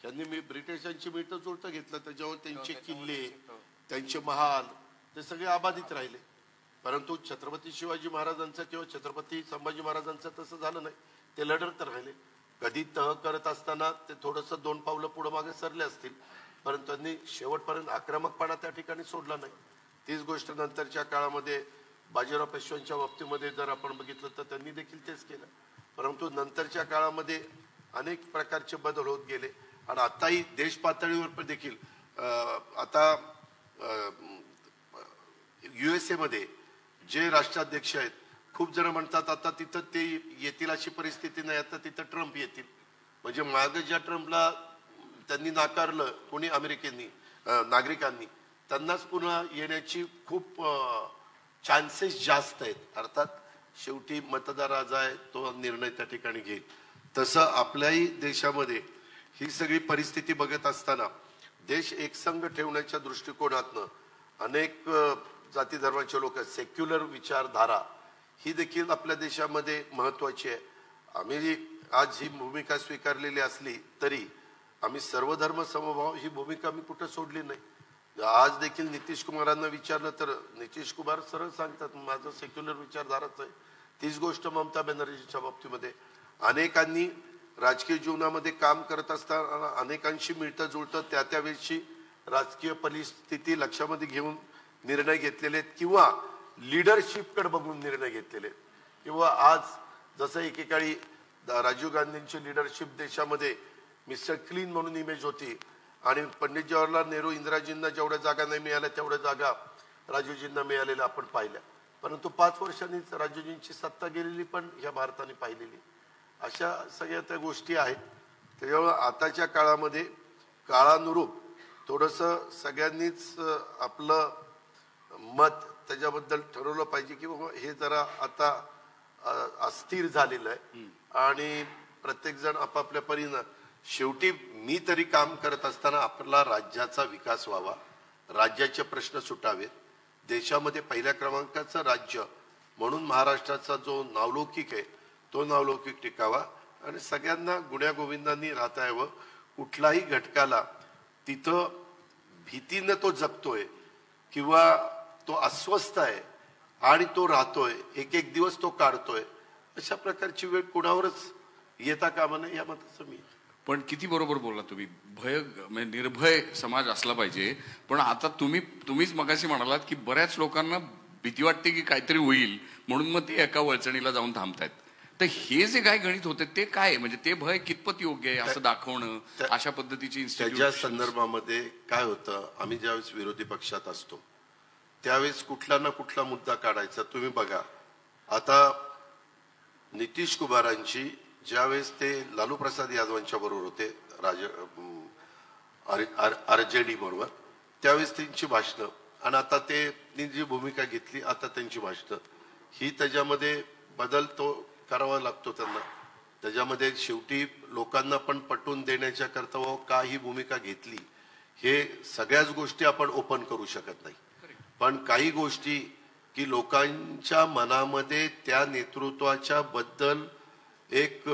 यांनी ब्रिटिशांची मिळतं जुळतं घेतलं, त्याच्यावर त्यांचे किल्ले, त्यांचे महाल ते सगळे अबाधित राहिले. परंतु छत्रपती शिवाजी महाराजांचं किंवा छत्रपती संभाजी महाराजांचं तसं झालं नाही. ते लढत राहिले. कधी तह करत असताना ते थोडंसं 2 पावलं पुढे मागे सरले असतील, परंतु त्यांनी शेवटपर्यंत आक्रमकपणा त्या ठिकाणी सोडला नाही. तीच गोष्ट नंतरच्या काळामध्ये बाजीराव पेशव्यांच्या बाबतीमध्ये जर आपण बघितलं तर त्यांनी देखील तेच केलं. परंतु नंतरच्या काळामध्ये अनेक प्रकारचे बदल होत गेले आणि आताही देश पातळीवर देखील आता USA मध्ये जे राष्ट्राध्यक्ष आहेत, खूप जण म्हणतात आता तिथं ते येतील अशी परिस्थिती नाही, आता तिथं ट्रम्प येतील. म्हणजे मागे ज्या ट्रम्पला त्यांनी नाकारलं कोणी अमेरिकेनी नागरिकांनी, त्यांनाच पुन्हा येण्याची खूप चान्सेस जास्त आहेत. अर्थात शेवटी मतदार राजा आहे, तो निर्णय त्या ठिकाणी घेईल. तसं आपल्याही देशामध्ये ही सगळी परिस्थिती बघत असताना देश एकसंघ ठेवण्याच्या दृष्टिकोनातनं अनेक जाती धर्माचे लोक, सेक्युलर विचारधारा ही देखील आपल्या देशामध्ये महत्वाची आहे. आम्ही आज ही भूमिका स्वीकारलेली असली तरी आम्ही सर्वधर्म समभाव ही भूमिका मी कुठं सोडली नाही. आज देखील नितीश कुमारांना विचारलं तर नितीश कुमार सरळ सांगतात माझं सेक्युलर विचारधाराच आहे. तीच गोष्ट ममता बॅनर्जीच्या बाबतीमध्ये अनेकांनी राजकीय जीवनामध्ये काम करत असताना अनेकांशी मिळतं जुळतं त्या त्यावेळेची राजकीय परिस्थिती लक्षामध्ये घेऊन निर्णय घेतलेले आहेत किंवा लिडरशिपकडे बघून निर्णय घेतलेले आहेत. किंवा आज जसं एकेकाळी राजीव गांधींची लिडरशिप देशामध्ये मिस्टर क्लीन म्हणून इमेज होती आणि पंडित जवाहरलाल नेहरू इंदिराजींना जेवढ्या जागा नाही मिळाल्या तेवढ्या जागा राजीवजींना मिळालेल्या आपण पाहिल्या. परंतु 5 वर्षांनीच राजीवजींची सत्ता गेलेली पण ह्या भारताने पाहिलेली. अशा सगळ्या त्या गोष्टी आहेत. त्याच्यामुळे आताच्या काळामध्ये काळानुरूप थोडंसं सगळ्यांनीच आपलं मत त्याच्याबद्दल ठरवलं पाहिजे की बाबा हे जरा आता अस्थिर झालेलं आहे आणि प्रत्येक जण आपापल्या परीनं शेवटी मी तरी काम करत असताना आपला राज्याचा विकास व्हावा, राज्याचे प्रश्न सुटावेत, देशामध्ये पहिल्या क्रमांकाचं राज्य म्हणून महाराष्ट्राचा जो नावलौकिक आहे तो नावलौकिक टिकावा आणि सगळ्यांना गुण्यागोविंदांनी राहता यावं. कुठलाही घटकाला तिथं भीतीनं तो जगतोय किंवा तो अस्वस्थ आहे आणि तो राहतोय, एक एक दिवस तो काढतोय, अशा प्रकारची वेळ कुणावरच येता कामा नये या मताचं मी. पण किती बरोबर बोलला तुम्ही. म्हणजे निर्भय समाज असला पाहिजे. पण आता तुम्हीच मगाशी म्हणालात की बऱ्याच लोकांना भीती वाटते की काहीतरी होईल म्हणून मग ते एका वळचणीला जाऊन थांबतायत. तर हे जे काय गणित होते ते काय, म्हणजे ते भय कितपत योग्य आहे असं दाखवणं, अशा पद्धतीची त्याच्या संदर्भामध्ये काय होतं, आम्ही ज्यावेळेस विरोधी पक्षात असतो त्यावेळेस कुठला ना कुठला मुद्दा काढायचा. तुम्ही बघा आता नितीश कुमारांची ज्यावेळेस ते लालू प्रसाद यादवांच्या बरोबर होते RJD बरोबर त्यावेळेस त्यांची भाषणं आणि आता ते जी भूमिका घेतली आता त्यांची भाषणं ही त्याच्यामध्ये बदल तो करावा लागतो त्यांना. त्याच्यामध्ये शेवटी लोकांना पण पटवून देण्याच्या करता का ही भूमिका घेतली हे सगळ्याच गोष्टी आपण ओपन करू शकत नाही. पण काही गोष्टी की लोकांच्या मनामध्ये त्या नेतृत्वाच्या बद्दल एक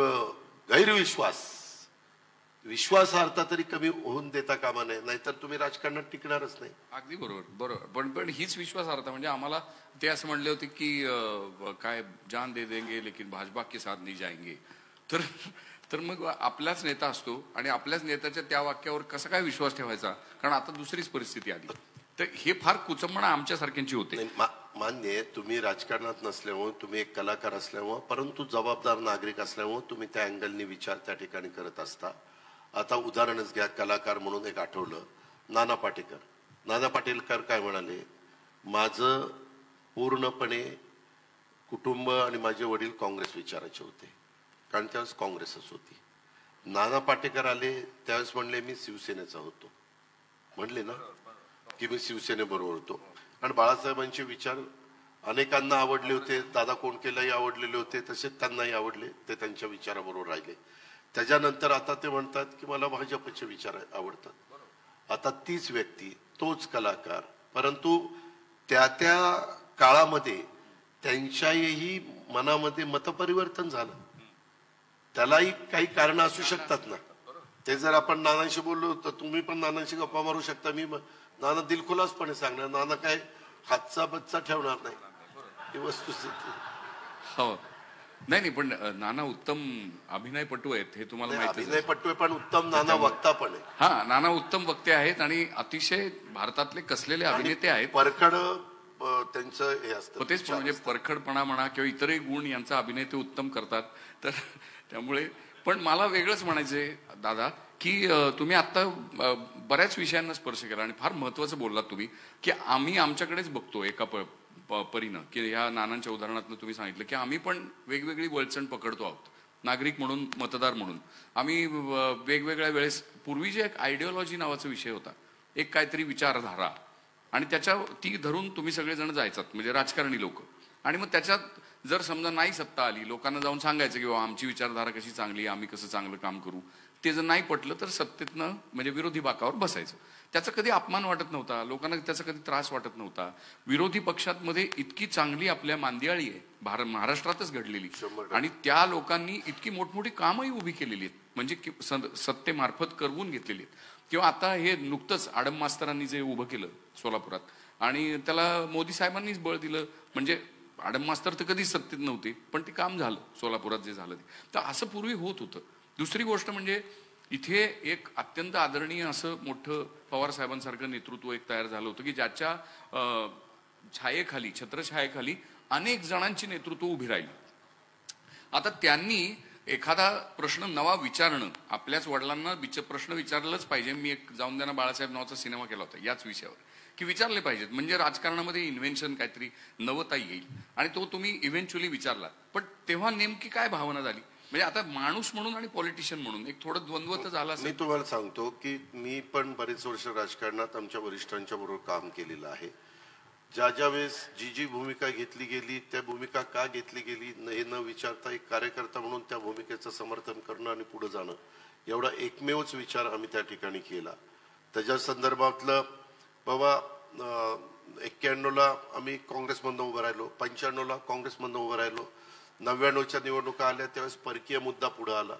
विश्वासार्हता तरी कमी होऊन देता कामा नये, नाहीतर तुम्ही राजकारणात टिकणारच नाही. अगदी बरोबर. पण हीच विश्वासार्हता म्हणजे आम्हाला ते असं म्हणले होते की काय जान दे देंगे लेकिन भाजपा के साथ नहीं जाएंगे. तर मग आपलाच नेता असतो आणि आपल्याच नेत्याच्या त्या वाक्यावर कसा काय विश्वास ठेवायचा, कारण आता दुसरीच परिस्थिती आली. तर हे फार कुचंबणा आमच्यासारख्यांची होते. मान्य आहे, तुम्ही राजकारणात नसल्यामुळे, तुम्ही एक कलाकार असल्यामुळे, परंतु जबाबदार नागरिक असल्यामुळे तुम्ही त्या अँगलनी विचार त्या ठिकाणी करत असता. आता उदाहरणच घ्या, कलाकार म्हणून एक आठवलं, नाना पाटेकर काय म्हणाले, माझं पूर्णपणे कुटुंब आणि माझे वडील काँग्रेस विचाराचे होते कारण त्यावेळेस काँग्रेसच होती. नाना पाटेकर आले त्यावेळेस म्हणले मी शिवसेनेचा होतो, म्हणले ना की मी शिवसेनेबरोबर होतो. आणि बाळासाहेबांचे विचार अनेकांना आवडले होते, दादा कोंडकेलाही आवडलेले होते, तसेच त्यांनाही आवडले, ते त्यांच्या विचाराबरोबर राहिले. त्याच्यानंतर आता ते म्हणतात की मला भाजपचे विचार आवडतात. आता तीच व्यक्ती, तोच कलाकार, परंतु त्या काळामध्ये त्यांच्याही मनामध्ये मतपरिवर्तन झालं. त्यालाही काही कारण असू शकतात ना. ते जर आपण नानांशी बोललो तर तुम्ही पण नानांशी गप्पा मारू शकता, मी नाना दिलखुलासपणे सांगणार, नाना काय हातचा बच्चा ठेवणार नाही, ही वस्तुस्थिती. हो नाही पण नाना उत्तम अभिनयपटू आहेत हे तुम्हाला माहिती. अभिनयपटू पण उत्तम नाना वक्ता पण आहे. हा, नाना उत्तम वक्ते आहेत आणि अतिशय भारतातले कसलेले अभिनेते आहेत. परखड त्यांचं हे असतं, तेच म्हणजे परखडपणा म्हणा किंवा इतरही गुण यांचा अभिनय ते उत्तम करतात. तर त्यामुळे पण मला वेगळंच म्हणायचंय दादा की तुम्ही आता बऱ्याच विषयांना स्पर्श केला आणि फार महत्वाचं बोललात तुम्ही की आम्ही आमच्याकडेच बघतो एका परीनं की ह्या नानांच्या उदाहरणातून तुम्ही सांगितलं की आम्ही पण वेगवेगळी वळचण पकडतो आहोत. नागरिक म्हणून, मतदार म्हणून आम्ही वेगवेगळ्या वेळेस, पूर्वी जे एक आयडिओलॉजी नावाचा विषय होता, एक काहीतरी विचारधारा, आणि त्याच्या ती धरून तुम्ही सगळेजण जायचात म्हणजे राजकारणी लोक. आणि मग त्याच्यात जर समजा नाही सत्ता आली, लोकांना जाऊन सांगायचं की बाबा आमची विचारधारा कशी चांगली, आम्ही कसं चांगलं काम करू. ते जर नाही पटलं तर सत्तेतनं म्हणजे विरोधी बाकावर बसायचं. त्याचा कधी अपमान वाटत नव्हता, लोकांना त्याचा कधी त्रास वाटत नव्हता. विरोधी पक्षांमध्ये इतकी चांगली आपल्या मांदियाळी आहे महाराष्ट्रातच घडलेली, आणि त्या लोकांनी इतकी मोठमोठी कामही उभी केलेली आहेत, म्हणजे सत्तेमार्फत करवून घेतलेली आहेत. किंवा आता हे नुकतंच आडम मास्तरांनी जे उभं केलं सोलापुरात, आणि त्याला मोदी साहेबांनीच बळ दिलं. म्हणजे आडम मास्तर तर कधीच सत्तेत नव्हते, पण ते काम झालं सोलापुरात जे झालं ते. तर असं पूर्वी होत होतं. दुसरी गोष्ट म्हणजे इथे एक अत्यंत आदरणीय असं मोठं पवार साहेबांसारखं नेतृत्व एक तयार झालं होतं की ज्याच्या छायेखाली, छत्रछायेखाली अनेक जणांची नेतृत्व उभी राहिली. आता त्यांनी एखादा प्रश्न नवा विचारणं, आपल्याच वडिलांना प्रश्न विचारलंच पाहिजे. मी एक जाऊन द्या ना बाळासाहेब नावाचा सिनेमा केला होता याच विषयावर, की विचारले पाहिजेत, म्हणजे राजकारणामध्ये इन्व्हेन्शन काहीतरी नवता येईल. आणि तो तुम्ही इव्हेंच्युअली विचारला, पण तेव्हा नेमकी काय भावना झाली? म्हणजे आता माणूस म्हणून आणि पॉलिटिशियन म्हणून एक थोडं द्वंद्व तर झाला. मी तुम्हाला सांगतो की मी पण बरेच वर्ष राजकारणात आमच्या वरिष्ठांच्या बरोबर काम केलेलं आहे. ज्या ज्या वेळेस जी जी भूमिका घेतली गेली, त्या भूमिका का घेतली गेली हे न विचारता एक कार्यकर्ता म्हणून त्या भूमिकेचं समर्थन करणं आणि पुढे जाणं, एवढा एकमेवच विचार आम्ही त्या ठिकाणी केला. त्याच्या संदर्भातलं बाबा 91ला आम्ही काँग्रेसमधनं उभं राहिलो, 95ला काँग्रेसमधनं उभं राहिलो, 99च्या निवडणुका आल्या त्यावेळेस परकीय मुद्दा पुढे आला,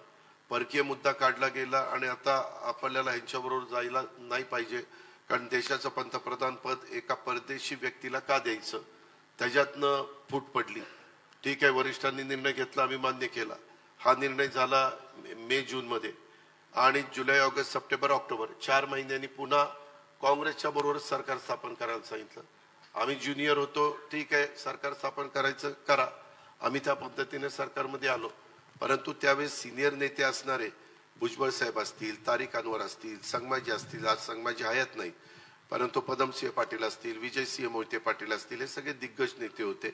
परकीय मुद्दा काढला गेला. आणि आता आपल्याला ह्यांच्याबरोबर जायला नाही पाहिजे, कारण देशाचं पंतप्रधान पद एका परदेशी व्यक्तीला का द्यायचं, त्याच्यातनं फूट पडली. ठीक आहे, वरिष्ठांनी निर्णय घेतला, आम्ही मान्य केला. हा निर्णय झाला मे जूनमध्ये, आणि जुलै ऑगस्ट सप्टेंबर ऑक्टोबर 4 महिन्यांनी पुन्हा काँग्रेसच्या बरोबर सरकार स्थापन करायला सांगितलं. आम्ही ज्युनियर होतो, ठीक आहे सरकार स्थापन करायचं करा, आम्ही त्या पद्धतीने सरकारमध्ये आलो. परंतु त्यावेळेस सिनियर नेते असणारे भुजबळ साहेब असतील, तारिक अनवर असतील, संगमाजी असतील, आज संगमाजी हयात नाही, परंतु पदमसिंह पाटील असतील, विजयसिंह मोहिते पाटील असतील, हे सगळे दिग्गज नेते होते.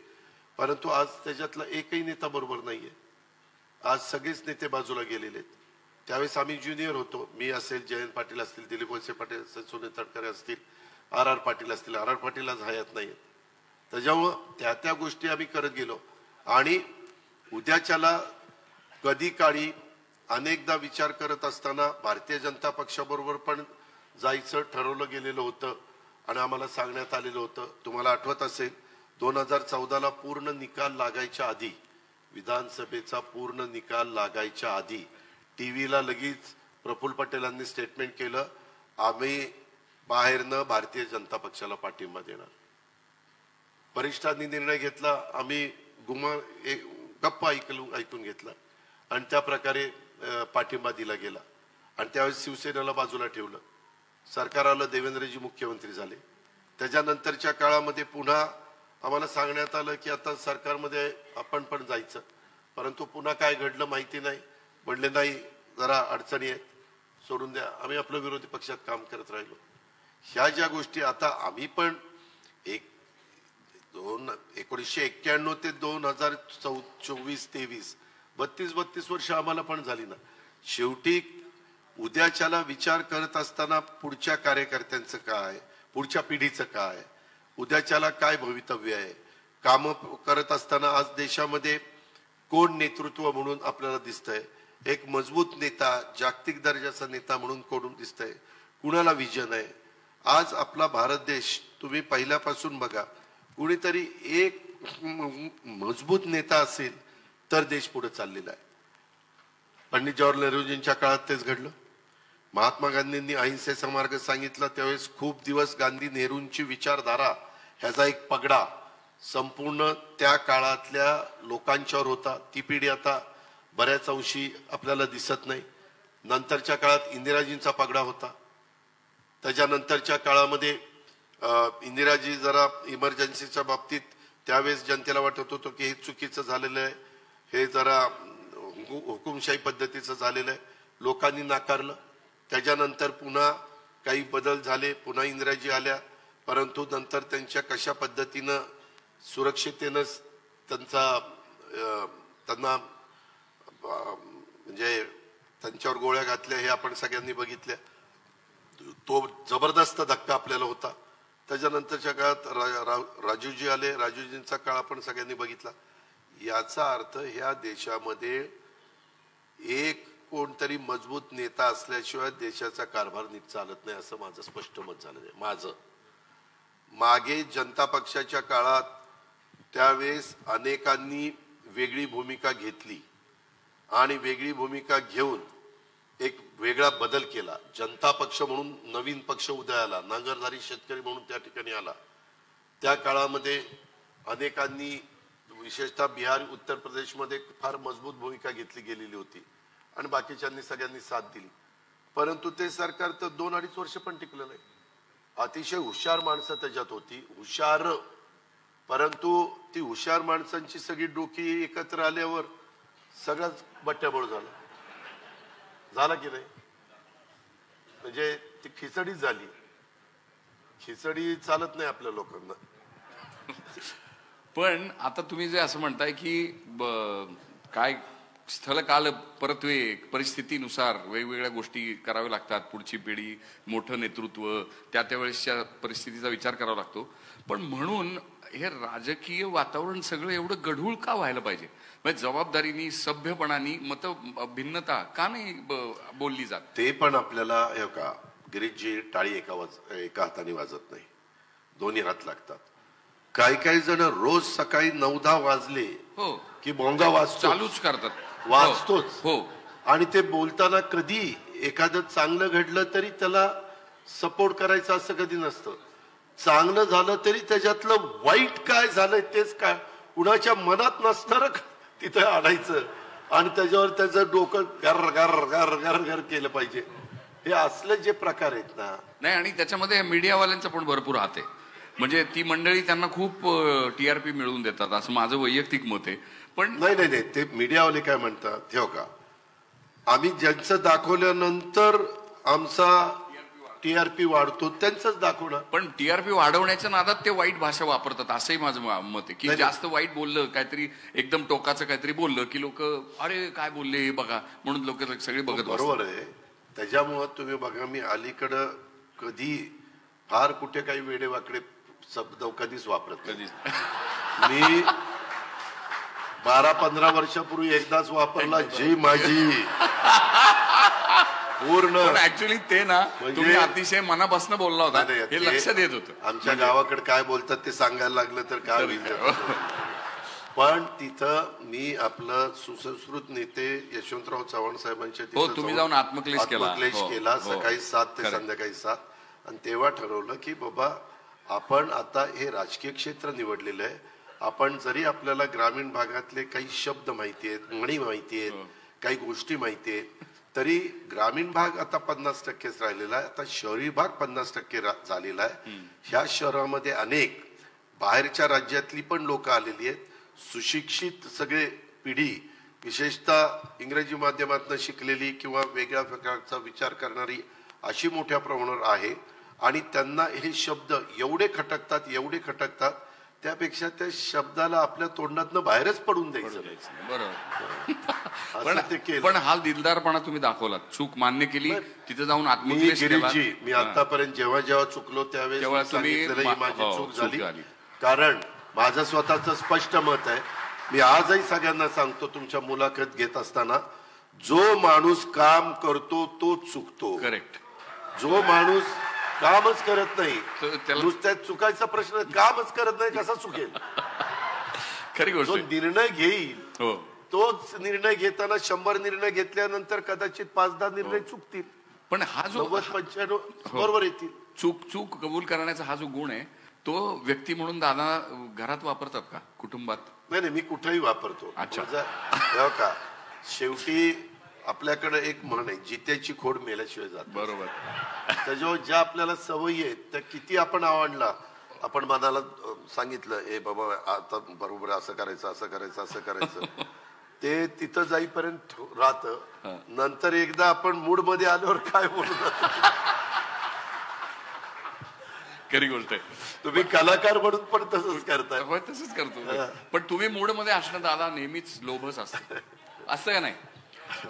परंतु आज त्याच्यातला एकही नेता बरोबर नाहीये. आज सगळेच नेते बाजूला गेलेले आहेत. त्यावेळेस आम्ही ज्युनियर होतो, मी असेल, जयंत पाटील असतील, दिलीप वळसे पाटील असतील, सुनील तटकरे असतील, आर पाटील असतील. आर पाटील आज हयात नाही. त्याच्यामुळं त्या गोष्टी आम्ही करत गेलो. आणि उद्याच्याला कधी काळी अनेकदा विचार करत असताना भारतीय जनता पक्षाबरोबर पण जायचं ठरवलं गेलेलं होतं, आणि आम्हाला सांगण्यात आलेलं होतं. तुम्हाला आठवत असेल 2014ला पूर्ण निकाल लागायच्या आधी, विधानसभेचा पूर्ण निकाल लागायच्या आधी टीव्हीला लगेच प्रफुल्ल पटेलांनी स्टेटमेंट केलं, आम्ही बाहेरनं भारतीय जनता पक्षाला पाठिंबा देणार. वरिष्ठांनी निर्णय घेतला, आम्ही गप्पा ऐकून घेतला, आणि त्या प्रकारे पाठिंबा दिला गेला. आणि त्यावेळेस शिवसेनेला बाजूला ठेवलं, सरकार आलं, देवेंद्रजी मुख्यमंत्री झाले. त्याच्यानंतरच्या काळामध्ये पुन्हा आम्हाला सांगण्यात आलं की आता सरकारमध्ये आपण पण जायचं, परंतु पुन्हा काय घडलं माहिती नाही. म्हणले नाही, जरा अडचणी आहेत, सोडून द्या. आम्ही आपलं विरोधी पक्षात काम करत राहिलो. ह्या ज्या गोष्टी आता आम्ही पण 1991 ते 2024-23 32 वर्ष आम्हाला पण झाली ना. शेवटी उद्याच्याला विचार करत असताना पुढच्या कार्यकर्त्यांचं काय, पुढच्या पिढीचं काय, उद्याच्याला काय भवितव्य आहे, काम करत असताना आज देशामध्ये कोण नेतृत्व म्हणून आपल्याला दिसतंय, एक मजबूत नेता, जागतिक दर्जाचा नेता म्हणून कोण दिसतंय, कुणाला विजन आहे. आज आपला भारत देश तुम्ही पहिल्यापासून बघा, कुणीतरी एक मजबूत नेता असेल तर देश पुढे चाललेला आहे. पंडित जवाहरलाल नेहरूजींच्या काळात तेच घडलं. महात्मा गांधींनी अहिंसेचा मार्ग सांगितला, त्यावेळेस खूप दिवस गांधी नेहरूंची विचारधारा ह्याचा एक पगडा संपूर्ण त्या काळातल्या लोकांच्यावर होता. ती पिढी आता बऱ्याच अंशी आपल्याला दिसत नाही. नंतरच्या काळात इंदिराजींचा पगडा होता. त्याच्यानंतरच्या काळामध्ये इंदिराजी जरा इमर्जन्सीच्या बाबतीत त्यावेळेस जनतेला वाटत होतं की हे चुकीचं झालेलं आहे, हे जरा हुकुमशाही पद्धतीचं झालेलं आहे, लोकांनी नाकारलं. त्याच्यानंतर पुन्हा काही बदल झाले, पुन्हा इंदिराजी आल्या, परंतु नंतर त्यांच्या कशा पद्धतीनं सुरक्षितेनं त्यांना म्हणजे त्यांच्यावर गोळ्या घातल्या हे आपण सगळ्यांनी बघितल्या. तो जबरदस्त धक्का आपल्याला होता. त्याच्यानंतरच्या काळात राजूजी आले, राजूजींचा काळ आपण सगळ्यांनी बघितला. याचा अर्थ ह्या देशामध्ये एक कोणतरी मजबूत नेता असल्याशिवाय देशाचा कारभार नीट चालत नाही असं माझं स्पष्ट मत झालं आहे. माझं मागे जनता पक्षाच्या काळात त्यावेळेस अनेकांनी वेगळी भूमिका घेतली आणि वेगळी भूमिका घेऊन एक वेगळा बदल केला. जनता पक्ष म्हणून नवीन पक्ष उदयाला, नांगरधारी शेतकरी म्हणून त्या ठिकाणी आला. त्या काळामध्ये अनेकांनी विशेषतः बिहार, उत्तर प्रदेशमध्ये फार मजबूत भूमिका घेतली गेलेली होती आणि बाकीच्यांनी सगळ्यांनी साथ दिली. परंतु ते सरकार तर 2-2.5 वर्ष पण टिकलं नाही. अतिशय हुशार माणसं त्याच्यात होती, हुशार, परंतु ती हुशार माणसांची सगळी डोकी एकत्र आल्यावर सगळंच बट्ट्याबोळ झाला की नाही. म्हणजे ती खिचडी झाली. खिचडी चालत नाही आपल्या लोकांना. पण आता तुम्ही जे असं म्हणताय की काय स्थल काल परत्वे परिस्थितीनुसार वेगवेगळ्या गोष्टी कराव्या लागतात, पुढची पिढी, मोठं नेतृत्व, त्या वेळेसच्या परिस्थितीचा विचार करावा लागतो. पण म्हणून हे राजकीय वातावरण सगळं एवढं गढूळ का व्हायला पाहिजे? म्हणजे जबाबदारीनी, सभ्यपणाने मत भिन्नता का नाही बोलली जात? ते पण आपल्याला का गिरीशजी टाळी एका हाताने वाजत नाही, दोन्ही हात लागतात. काही जण रोज सकाळी 9-10 वाजले हो की भोंगा वाजतो, चालूच करतात, वाजतोच. हो. आणि ते बोलताना कधी एखादं चांगलं घडलं तरी त्याला सपोर्ट करायचं असं कधी नसतं. चांगलं झालं तरी त्याच्यातलं वाईट काय झालंय तेच काय कुणाच्या मनात नसणार तिथं आणायचं आणि त्याच्यावर त्याचं डोकं गर गर गर गर गर केलं पाहिजे. हे असले जे प्रकार आहेत ना. नाही, आणि त्याच्यामध्ये मीडियावाल्यांचं पण भरपूर हात आहे. म्हणजे ती मंडळी त्यांना खूप TRP मिळवून देतात असं माझं वैयक्तिक मत आहे. पण नाही, ते मीडियावाले काय म्हणतात, ठेव का आम्ही ज्यांचं दाखवल्यानंतर आमचा TRP वाढतो त्यांचंच दाखवणार. पण TRP वाढवण्याच्या नादात ते वाईट भाषा वापरतात असंही माझं मत आहे की जास्त वाईट बोललं, काहीतरी एकदम टोकाचं काहीतरी बोललं की लोक अरे काय बोलले हे बघा म्हणून लोक सगळे बघत. बरोबर आहे. त्याच्यामुळं तुम्ही बघा, मी अलीकडं कधी फार कुठे काही वेडेवाकडे शब्द कधीच वापरत कधीच. मी 12-15 वर्षापूर्वी एकदाच वापरला, जी माझी पूर्ण. ऍक्च्युली ते ना तुम्ही अतिशय मनापासून बोलला होता, हे लक्षात येत होतं. आमच्या गावाकडे काय बोलतात ते सांगायला लागलं तर काय होईल. पण तिथं मी आपलं सुसंस्कृत नेते यशवंतराव चव्हाण साहेबांच्या तिथं तुम्ही जाऊन आत्मक्लेश केला सकाळी 7 ते संध्याकाळी 7. आणि तेव्हा ठरवलं की बाबा आपण आता हे राजकीय क्षेत्र निवडलेलं आहे. आपण जरी आपल्याला ग्रामीण भागातले काही शब्द माहिती आहेत, म्हणी माहिती आहेत, काही गोष्टी माहिती आहेत, तरी ग्रामीण भाग आता 50%च राहिलेला आहे. आता शहरी भाग 50% झालेला आहे. ह्या शहरामध्ये अनेक बाहेरच्या राज्यातली पण लोक आलेली आहेत. सुशिक्षित सगळे पिढी, विशेषतः इंग्रजी माध्यमातून शिकलेली किंवा वेगळ्या प्रकारचा विचार करणारी अशी मोठ्या प्रमाणावर आहे. आणि त्यांना हे शब्द एवढे खटकतात त्यापेक्षा त्या शब्दाला आपल्या तोंडातनं बाहेरच पडून द्यायचं. बरोबर. पण हा दिलदारपणा तुम्ही दाखवला, चूक मान्य केली, तिथे जाऊन आत्मक्लेश केला. मी आतापर्यंत जेव्हा चुकलो त्यावेळेस सांगितलेलं ही माझी चूक झाली. कारण माझं स्वतःचं स्पष्ट मत आहे. मी आजही सगळ्यांना सांगतो, तुमच्या मुलाखत घेत असताना, जो माणूस काम करतो तो चुकतो. करेक्ट. जो माणूस कामच करत नाही, नुसत्या चुकायचा प्रश्न, कामच करत नाही कसा चुकेल. खरी गोष्ट. जो निर्णय घेईल तोच निर्णय घेताना 100 निर्णय घेतल्यानंतर कदाचित 5-10 निर्णय चुकतील, पण हा जो 90-95 बरोबर येतील. चूक कबूल करण्याचा हा जो गुण आहे तो व्यक्ती म्हणून दादा घरात वापरतात का, कुटुंबात? नाही, मी कुठेही वापरतो. का शेवटी आपल्याकडे एक म्हण आहे, जित्याची खोड मेल्याशिवाय जात. बरोबर. त्याच्यावर ज्या आपल्याला सवयी आहेत त्या किती आपण आवडला, आपण मनाला सांगितलं ए बाबा आता बरोबर असं करायचं ते तिथं जाईपर्यंत राहतं. नंतर एकदा आपण मूड मध्ये आल्यावर काय बोलतो. खरी गोष्ट आहे. तुम्ही कलाकार म्हणून पण तसंच करताय. तसंच करतो. पण तुम्ही मूड मध्ये असणं दादा नेहमीच लोभच असतं, असं का नाही?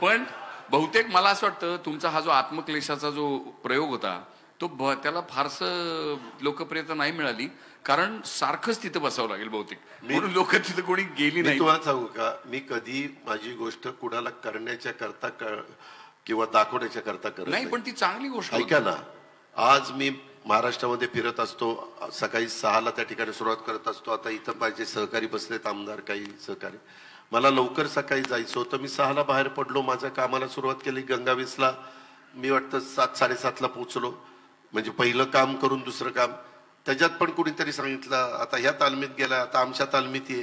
पण बहुतेक मला असं वाटतं तुमचा हा जो आत्मक्लेशाचा जो प्रयोग होता तो त्याला फारसं लोकप्रियता नाही मिळाली. कारण सारखंच तिथं बसावं लागेल बहुतेक, म्हणून लोक तिथं कोणी गेली मी नाही. तुम्हाला सांगू का, मी कधी माझी गोष्ट कुणाला करण्याच्या करता किंवा दाखवण्याच्या करता करत नाही, पण ती चांगली गोष्ट ऐका ना, आज मी महाराष्ट्रामध्ये फिरत असतो, सकाळी 6ला त्या ठिकाणी सुरुवात करत असतो. आता इथं माझे सहकारी बसलेत, आमदार काही सहकारी. मला लवकर सकाळी जायचं होतं, मी 6ला बाहेर पडलो, माझ्या कामाला सुरुवात केली. गंगावीसला मी वाटतं 7-7:30ला पोहोचलो. म्हणजे पहिलं काम करून दुसरं काम. त्याच्यात पण कुणीतरी सांगितलं आता ह्या तालमीत गेला, आता आमच्या तालमीत ये.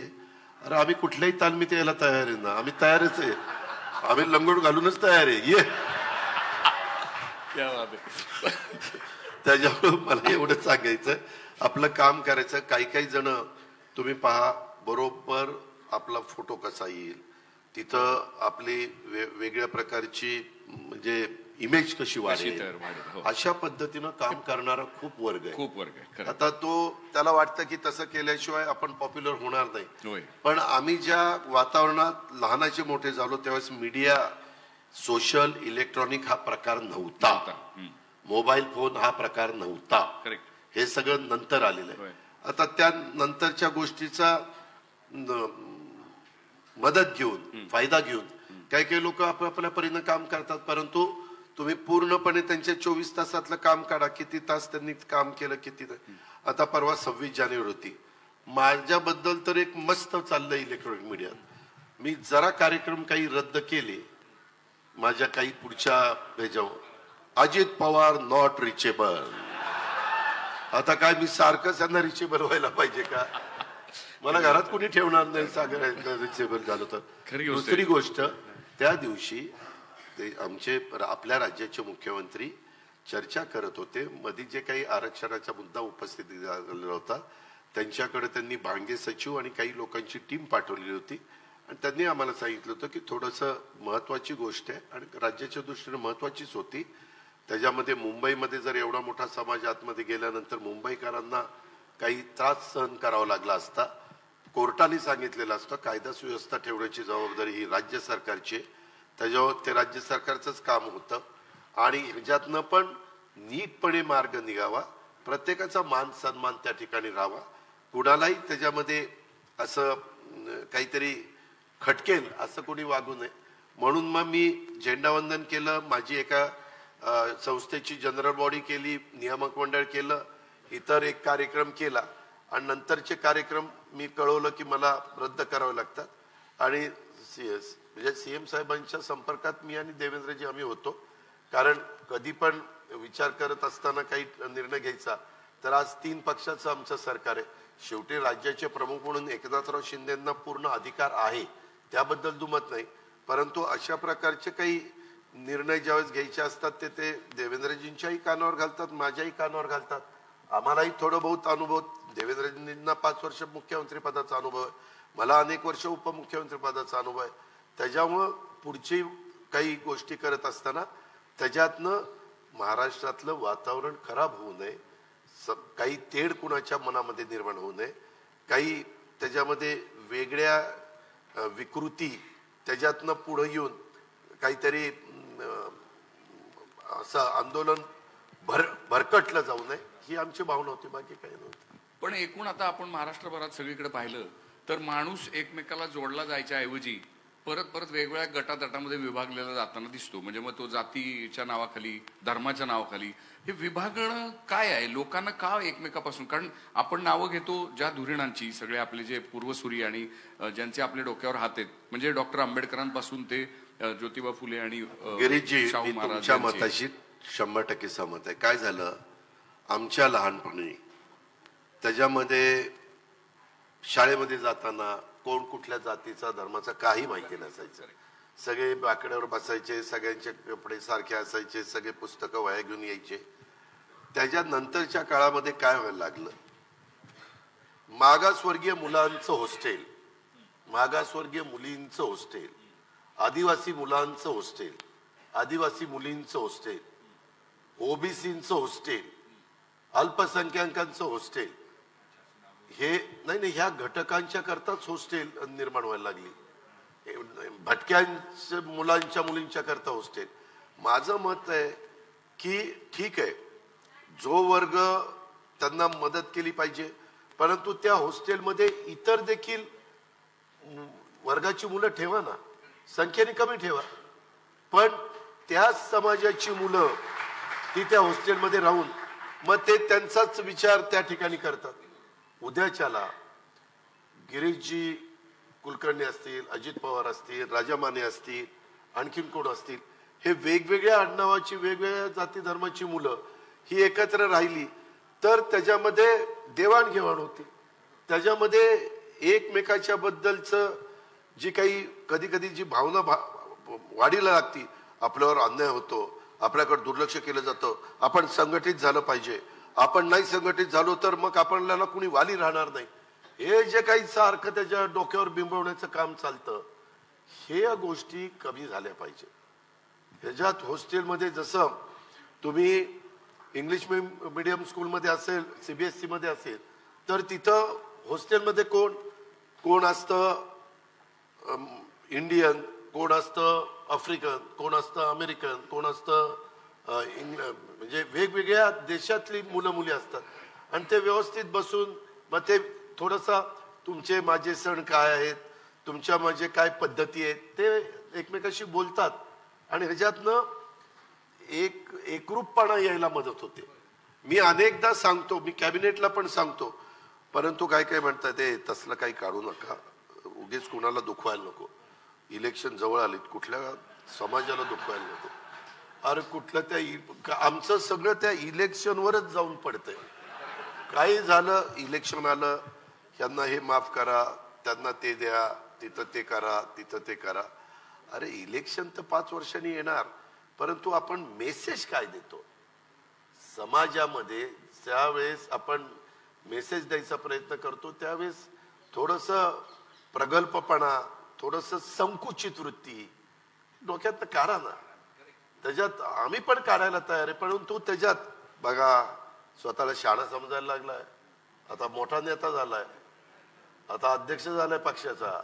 अरे आम्ही कुठल्याही तालमीत यायला तयार आहे ना, आम्ही तयारच आहे, आम्ही लंगोट घालूनच तयार आहे, ये. त्याच्यामुळे मला एवढं सांगायचं, आपलं काम करायचं. काही काही जण तुम्ही पहा, बरोबर आपला फोटो कसा येईल, तिथं आपली वेगळ्या प्रकारची म्हणजे इमेज कशी वाढेल, अशा पद्धतीनं काम करणारा खूप वर्ग आहे. आता तो त्याला वाटतं की तसं केल्याशिवाय आपण पॉप्युलर होणार नाही. पण आम्ही ज्या वातावरणात लहानाचे मोठे झालो त्यावेळेस मीडिया, सोशल, इलेक्ट्रॉनिक हा प्रकार नव्हता, मोबाईल फोन हा प्रकार नव्हता, हे सगळं नंतर आलेलं आहे. आता त्या नंतरच्या गोष्टीचा मदत घेऊन, फायदा घेऊन काही काही लोक आपल्या परीनं काम करतात. परंतु तुम्ही पूर्णपणे त्यांच्या 24 तासातलं काम काढा, किती तास त्यांनी काम केलं, किती. आता परवा 26 जानेवारी होती, माझ्याबद्दल तर एक मस्त चाललंय इलेक्ट्रॉनिक मीडियात. मी जरा कार्यक्रम काही रद्द केले माझ्या काही पुढच्या ह्याच्यावर, अजित पवार नॉट रिचेबल. आता काय मी सारखं त्यांना रिचेबल व्हायला पाहिजे का? मला घरात कोणी ठेवणार नाही सागर रिचेबल झालं तर. दुसरी गोष्ट, त्या दिवशी ते आमचे आपल्या राज्याचे मुख्यमंत्री चर्चा करत होते. मध्ये जे काही आरक्षणाचा मुद्दा उपस्थित झालेला होता, त्यांच्याकडे त्यांनी भांगे सचिव आणि काही लोकांची टीम पाठवलेली होती आणि त्यांनी आम्हाला सांगितलं होतं की थोडंसं महत्वाची गोष्ट आहे आणि राज्याच्या दृष्टीने महत्वाचीच होती. त्याच्यामध्ये मुंबईमध्ये जर एवढा मोठा समाज आतमध्ये गेल्यानंतर मुंबईकरांना काही त्रास सहन करावा लागला असता. कोर्टाने सांगितलेलं असतं कायदा सुव्यवस्था ठेवण्याची जबाबदारी ही राज्य सरकारची आहे, त्याच्यावर ते राज्य सरकारचंच काम होतं आणि ह्याच्यातनं पण नीटपणे मार्ग निघावा, प्रत्येकाचा मान सन्मान त्या ठिकाणी राहावा, कुणालाही त्याच्यामध्ये असं काहीतरी खटकेल असं कोणी वागू नये. म्हणून मग मी झेंडावंदन केलं, माझी एका संस्थेची जनरल बॉडी केली, नियामक मंडळ केलं, इतर एक कार्यक्रम केला आणि नंतरचे कार्यक्रम मी कळवलं की मला रद्द करावे लागतात. आणि म्हणजे सीएम साहेबांच्या संपर्कात मी आणि देवेंद्रजी आम्ही होतो, कारण कधी पण विचार करत असताना काही निर्णय घ्यायचा तर आज 3 पक्षाचं आमचं सरकार आहे. शेवटी राज्याचे प्रमुख म्हणून एकनाथराव शिंदेंना पूर्ण अधिकार आहे, त्याबद्दल दुमत नाही. परंतु अशा प्रकारचे काही निर्णय ज्यावेळेस घ्यायचे असतात ते देवेंद्रजींच्याही कानावर घालतात, माझ्याही कानावर घालतात. आम्हालाही थोडं बहुत अनुभव, देवेंद्रजींना 5 वर्ष मुख्यमंत्री पदाचा अनुभव आहे, मला अनेक वर्ष उपमुख्यमंत्री पदाचा अनुभव आहे. त्याच्यामुळं पुढची काही गोष्टी करत असताना त्याच्यातनं महाराष्ट्रातलं वातावरण खराब होऊ नये, काही तेढ कुणाच्या मनामध्ये निर्माण होऊ नये, काही त्याच्यामध्ये वेगळ्या विकृती त्याच्यातनं पुढे येऊन काहीतरी असं आंदोलन भरकटलं जाऊ नये, ही आमची भावना होती, बाकी काही नव्हती. पण एकूण आता आपण महाराष्ट्रभरात सगळीकडे पाहिलं तर माणूस एकमेकाला जोडला जायच्या ऐवजी परत परत वेगवेगळ्या गटातटामध्ये विभागलेला जाताना दिसतो. म्हणजे मग तो जातीच्या नावाखाली, धर्माच्या नावाखाली हे विभागणं काय आहे? लोकांना का एकमेकापासून? कारण आपण नावं घेतो ज्या धुरीणांची, सगळे आपले जे पूर्वसुरी आणि ज्यांचे आपले डोक्यावर हात आहेत, म्हणजे डॉक्टर आंबेडकरांपासून ते ज्योतिबा फुले आणि शाहू महाराज, मताशी 100% सहमत आहे. काय झालं आमच्या लहानपणी, त्याच्यामध्ये शाळेमध्ये जाताना कोण कुठल्या जातीचा धर्माचा काही माहिती नसायचं. सगळे बाकड्यावर बसायचे, सगळ्यांचे कपडे सारखे असायचे, सगळे पुस्तकं वह्या घेऊन यायचे. त्याच्यानंतरच्या काळामध्ये काय व्हायला लागलं, मागासवर्गीय मुलांचं हॉस्टेल, मागासवर्गीय मुलींचं हॉस्टेल, आदिवासी मुलांचं हॉस्टेल, आदिवासी मुलींचं हॉस्टेल, ओबीसींचं हॉस्टेल, अल्पसंख्याकांचं हॉस्टेल, हे नाही ह्या घटकांच्या करताच हॉस्टेल निर्माण व्हायला लागली. भटक्यांच्या मुलांच्या मुलींच्या करता हॉस्टेल. माझं मत आहे की ठीक आहे, जो वर्ग त्यांना मदत केली पाहिजे, परंतु त्या हॉस्टेलमध्ये इतर देखील वर्गाची मुलं ठेवा ना, संख्येने कमी ठेवा, पण त्याच समाजाची मुलं ती त्या हॉस्टेलमध्ये राहून मग ते त्यांचाच विचार त्या ठिकाणी करतात. उद्याच्याला गिरीशजी कुलकर्णी असतील, अजित पवार असतील, राजा माने असतील, आणखीन कोण असतील, हे वेगवेगळ्या आडनावाची वेगवेगळ्या जाती धर्माची मुलं ही एकत्र राहिली तर त्याच्यामध्ये देवाणघेवाण होते, त्याच्यामध्ये एकमेकाच्या बद्दलचं जी काही कधी कधी जी भावना वाढीला लागती, आपल्यावर अन्याय होतो, आपल्याकडे दुर्लक्ष केलं जातं, आपण संघटित झालं पाहिजे, आपण नाही संघटित झालो तर मग आपल्याला कुणी वाली राहणार नाही, हे जे काही सारखं त्याच्या डोक्यावर बिंबवण्याचं काम चालतं, हे या गोष्टी कमी झाल्या पाहिजे. ह्याच्यात हॉस्टेलमध्ये जसं तुम्ही इंग्लिश मीडियम स्कूलमध्ये असेल, सीबीएसई मध्ये असेल, तर तिथं हॉस्टेलमध्ये कोण कोण असतं इंडियन, कोण असतं आफ्रिकन, कोण असतं अमेरिकन, कोण असतं म्हणजे वेगवेगळ्या देशातली मुलं मुली असतात. आणि ते व्यवस्थित बसून मग ते थोडंसं तुमचे माझे सण काय आहेत, तुमच्या माझे काय पद्धती आहेत, ते एकमेकाशी बोलतात आणि ह्याच्यातनं एकरूपपणा यायला मदत होते. मी अनेकदा सांगतो, मी कॅबिनेटला पण सांगतो, परंतु काय काय म्हणतात ते तसलं काही काढू नका, उगीच कुणाला दुखवायला नको, इलेक्शन जवळ आलीत, कुठल्या समाजाला दुखवायला नको. अरे कुठलं त्या आमचं सगळं त्या इलेक्शनवरच जाऊन पडतंय. काही झालं, इलेक्शन आलं, यांना हे माफ करा, त्यांना ते द्या, तिथं ते करा, तिथं ते करा. अरे इलेक्शन तर 5 वर्षांनी येणार, परंतु आपण मेसेज काय देतो समाजामध्ये, ज्यावेळेस आपण मेसेज द्यायचा प्रयत्न करतो त्यावेळेस थोडंसं प्रगल्भपणा, थोडंसं संकुचित वृत्ती डोक्यात काढा ना. त्याच्यात आम्ही पण काढायला तयार आहे, परंतु त्याच्यात बघा स्वतःला शाळा समजायला लागलाय, आता मोठा नेता झालाय, आता अध्यक्ष झालाय पक्षाचा.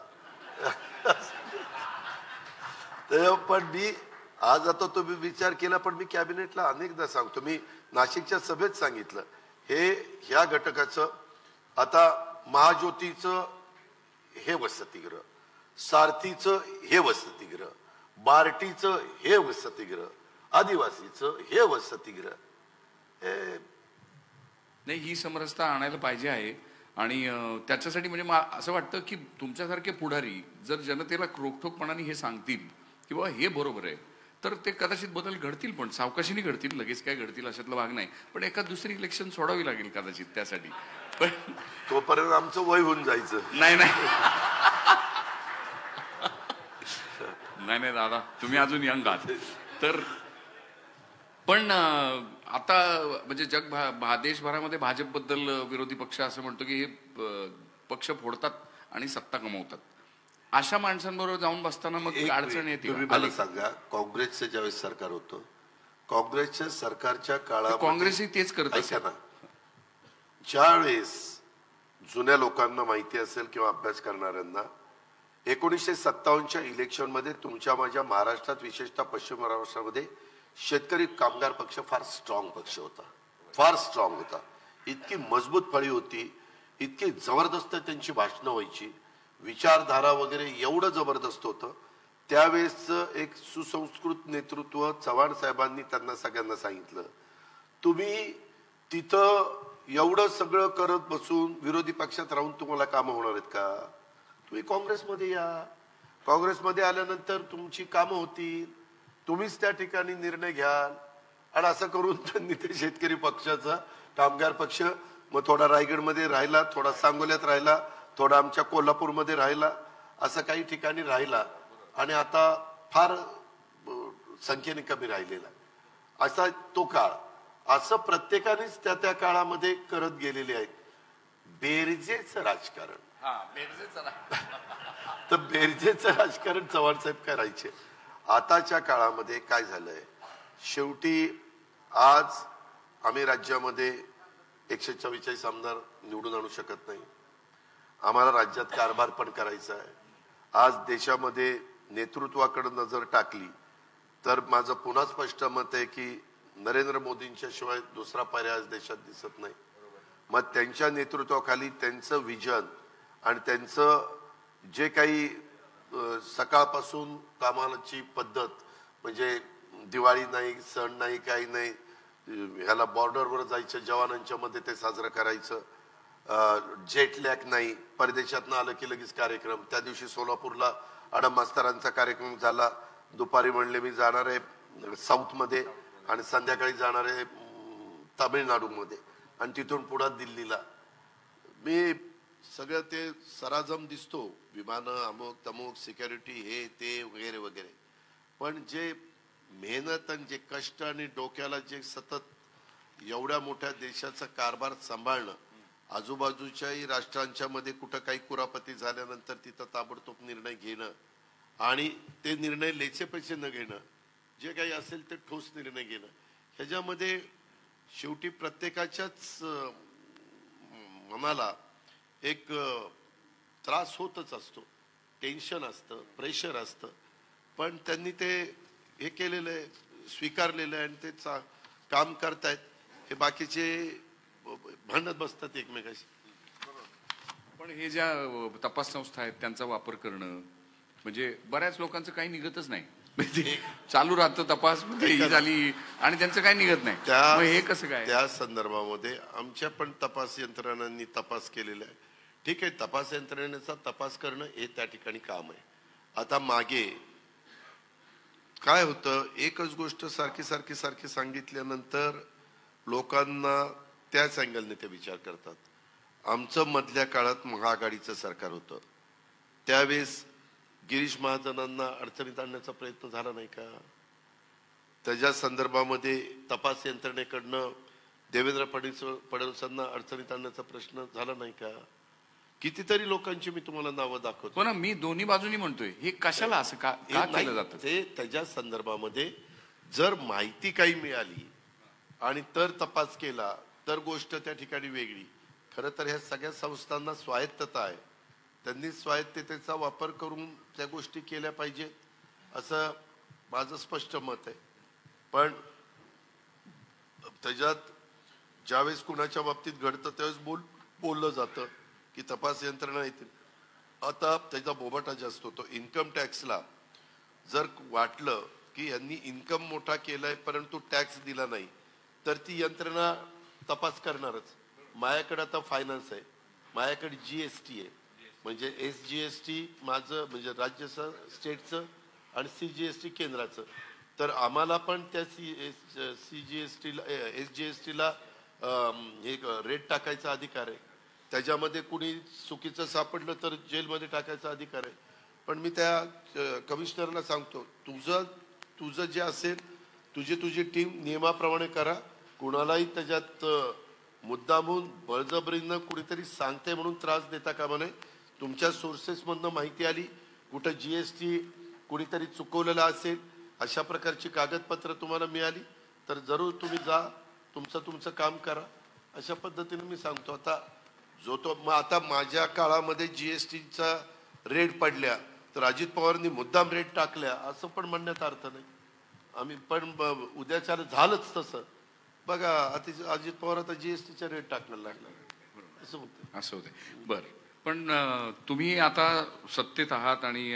पण मी आज आता तुम्ही विचार केला, पण मी कॅबिनेटला अनेकदा सांगतो, मी नाशिकच्या सभेत सांगितलं, ह्या घटकाचं आता महाज्योतीचं हे वसतिगृह, सारथीचं हे वसतिगृह, बार्टीचं हे वसतिगृह, आदिवासीचं हे वसतिगृह, नाही ही समरसता आणायला पाहिजे आहे. आणि त्याच्यासाठी म्हणजे असं वाटतं की तुमच्यासारखे पुढारी जर जनतेला रोखठोकपणाने हे सांगतील की बाबा हे बरोबर आहे, तर ते कदाचित बदल घडतील, पण सावकाशीने घडतील, लगेच काय घडतील अशातला भाग नाही. पण एका दुसरी इलेक्शन सोडावी लागेल कदाचित त्यासाठी, पण तोपर्यंत आमचं वय होऊन जायचं. नाही नाही दादा, तुम्ही अजून यंग आहात. तर पण आता म्हणजे देशभरामध्ये भाजपबद्दल विरोधी पक्ष असं म्हणतो की हे पक्ष फोडतात आणि सत्ता कमवतात. अशा माणसांबरोबर जाऊन बसताना मग अडचण येते. तुम्ही मला सांगा, काँग्रेसचं ज्यावेळेस सरकार होतं, काँग्रेसच्या सरकारच्या काळात काँग्रेसही तेच करत असेल ना, ज्यावेळेस जुन्या लोकांना माहिती असेल किंवा अभ्यास करणाऱ्यांना, 1957च्या इलेक्शन मध्ये तुमच्या माझ्या महाराष्ट्रात, विशेषतः पश्चिम महाराष्ट्रामध्ये शेतकरी कामगार पक्ष फार स्ट्रॉंग पक्ष होता, फार स्ट्रॉंग होता. इतकी मजबूत फळी होती, इतकी जबरदस्त त्यांची भाषणं व्हायची, विचारधारा वगैरे एवढं जबरदस्त होतं. त्यावेळेस एक सुसंस्कृत नेतृत्व चव्हाण साहेबांनी त्यांना सगळ्यांना सांगितलं, तुम्ही तिथं एवढं सगळं करत बसून विरोधी पक्षात राहून तुम्हाला कामं होणार आहेत का? तुम्ही काँग्रेसमध्ये या, काँग्रेसमध्ये आल्यानंतर तुमची कामं होतील, तुम्हीच त्या ठिकाणी निर्णय घ्याल. आणि असं करून त्यांनी ते शेतकरी पक्षाचा कामगार पक्ष मग थोडा रायगडमध्ये राहिला, थोडा सांगोल्यात राहिला, थोडा आमच्या कोल्हापूरमध्ये राहिला, असं काही ठिकाणी राहिला आणि आता फार संख्येने कमी राहिलेला. असा तो काळ, असं प्रत्येकानेच त्या त्या काळामध्ये करत गेलेले आहेत. बेरजेचं राजकारण, तर बेरजेचं राजकारण चव्हाण साहेब करायचे. आताच्या काळामध्ये काय झालंय, शेवटी आज आम्ही राज्यामध्ये 144 आमदार निवडून आणू शकत नाही, आम्हाला राज्यात कारभार पण करायचा आहे. आज देशामध्ये नेतृत्वाकडे नजर टाकली तर माझं पुन्हा स्पष्ट मत आहे की नरेंद्र मोदींच्या शिवाय दुसरा पर्याय देशात दिसत नाही. मग त्यांच्या नेतृत्वाखाली त्यांचं विजन आणि त्यांचं जे काही सकाळपासून कामाची पद्धत, म्हणजे दिवाळी नाही, सण नाही, काही नाही, ह्याला बॉर्डरवर जायचं, जवानांच्या मध्ये ते साजरं करायचं, जेट लॅक नाही, परदेशातनं आलं की लगेच कार्यक्रम. त्या दिवशी सोलापूरला आडम मास्तरांचा कार्यक्रम झाला, दुपारी म्हणले मी जाणार आहे साऊथमध्ये आणि संध्याकाळी जाणार आहे तामिळनाडूमध्ये आणि तिथून पुढे दिल्लीला. मी सगळं ते सराजम दिसतो, विमानं अमुक तमुक, सिक्युरिटी, हे ते वगैरे वगैरे, पण जे मेहनत आणि जे कष्ट आणि डोक्याला जे सतत एवढ्या मोठ्या देशाचा कारभार सांभाळणं, आजूबाजूच्याही राष्ट्रांच्या मध्ये कुठं काही कुरापती झाल्यानंतर तिथं ताबडतोब निर्णय घेणं आणि ते निर्णय लेचे पैसे न घेणं, जे काही असेल ते ठोस निर्णय घेणं, ह्याच्यामध्ये शेवटी प्रत्येकाच्याच मनाला एक त्रास होतच असतो, टेन्शन असतं, प्रेशर असतं, पण त्यांनी ते हे केलेलं आहे, स्वीकारलेलं आहे आणि ते काम करतायत. हे बाकीचे भांडत बसतात एकमेकाशी. पण हे ज्या तपास संस्था आहेत त्यांचा वापर करणं म्हणजे बऱ्याच लोकांचं काही निघतच नाही, चालू राहतं तपास, ही झाली आणि त्यांचं काही निघत नाही. हे कसं काय? त्या संदर्भामध्ये आमच्या पण तपास यंत्रणांनी तपास केलेला आहे. ठीक आहे, तपास यंत्रणेचा तपास करणं हे त्या ठिकाणी काम आहे. आता मागे काय होतं, एकच गोष्ट सारखी सारखी सारखी सांगितल्यानंतर लोकांना त्याच अँगलने ते विचार करतात. आमचं मधल्या काळात महाआघाडीचं सरकार होतं, त्यावेळेस गिरीश महाजनांना अडचणीत आणण्याचा प्रयत्न झाला नाही का? त्याच्या संदर्भामध्ये तपास यंत्रणेकडनं देवेंद्र फडणवीसांना अडचणीत आणण्याचा प्रश्न झाला नाही का? कितीतरी लोकांची मी तुम्हाला नावं दाखवतो ना. मी दोन्ही बाजूनी म्हणतोय, हे कशाला असं का केलं जातं? ते त्याच्या संदर्भामध्ये जर माहिती काही मिळाली आणि तर तपास केला तर गोष्ट त्या ठिकाणी वेगळी. खरं तर ह्या सगळ्या संस्थांना स्वायत्तता आहे, त्यांनी स्वायत्ततेचा वापर करून त्या गोष्टी केल्या पाहिजेत असं माझं स्पष्ट मत आहे. पण त्याच्यात ज्यावेळेस कुणाच्या बाबतीत घडतं त्यावेळेस बोललं जातं की तपास यंत्रणा येतील. आता त्याचा बोबाटा जास्त होतो. इन्कम टॅक्सला जर वाटलं की यांनी इन्कम मोठा केलाय परंतु टॅक्स दिला नाही तर ती यंत्रणा तपास करणारच. माझ्याकडे आता फायनान्स आहे, माझ्याकडे जीएसटी आहे, म्हणजे SGST माझं म्हणजे राज्याचं, स्टेटचं आणि CGST केंद्राचं. तर आम्हाला पण त्या CGSTला SGSTला एक रेट टाकायचा अधिकार आहे. त्याच्यामध्ये कुणी चुकीचं सापडलं तर जेलमध्ये टाकायचा अधिकार आहे. पण मी त्या कमिशनरला सांगतो, तुझं जे असेल, तुझी टीम नियमाप्रमाणे करा. कुणालाही त्याच्यात मुद्दामून बळजबरीनं कुणीतरी सांगते म्हणून त्रास देता कामा नये. तुमच्या सोर्सेसमधनं माहिती आली, कुठं GST कुणीतरी चुकवलेला असेल, अशा प्रकारची कागदपत्र तुम्हाला मिळाली तर जरूर तुम्ही जा, तुमचं काम करा. अशा पद्धतीने मी सांगतो. आता माझ्या काळामध्ये GSTचा रेट पडल्या तर अजित पवारांनी मुद्दाम रेट टाकल्या असं पण म्हणण्यात अर्थ नाही. आम्ही पण उद्याच्या झालंच तसं. बघा अजित पवार आता GSTचा रेट टाकण्याला लागला असं होतं. बरं, पण तुम्ही आता सत्तेत आहात आणि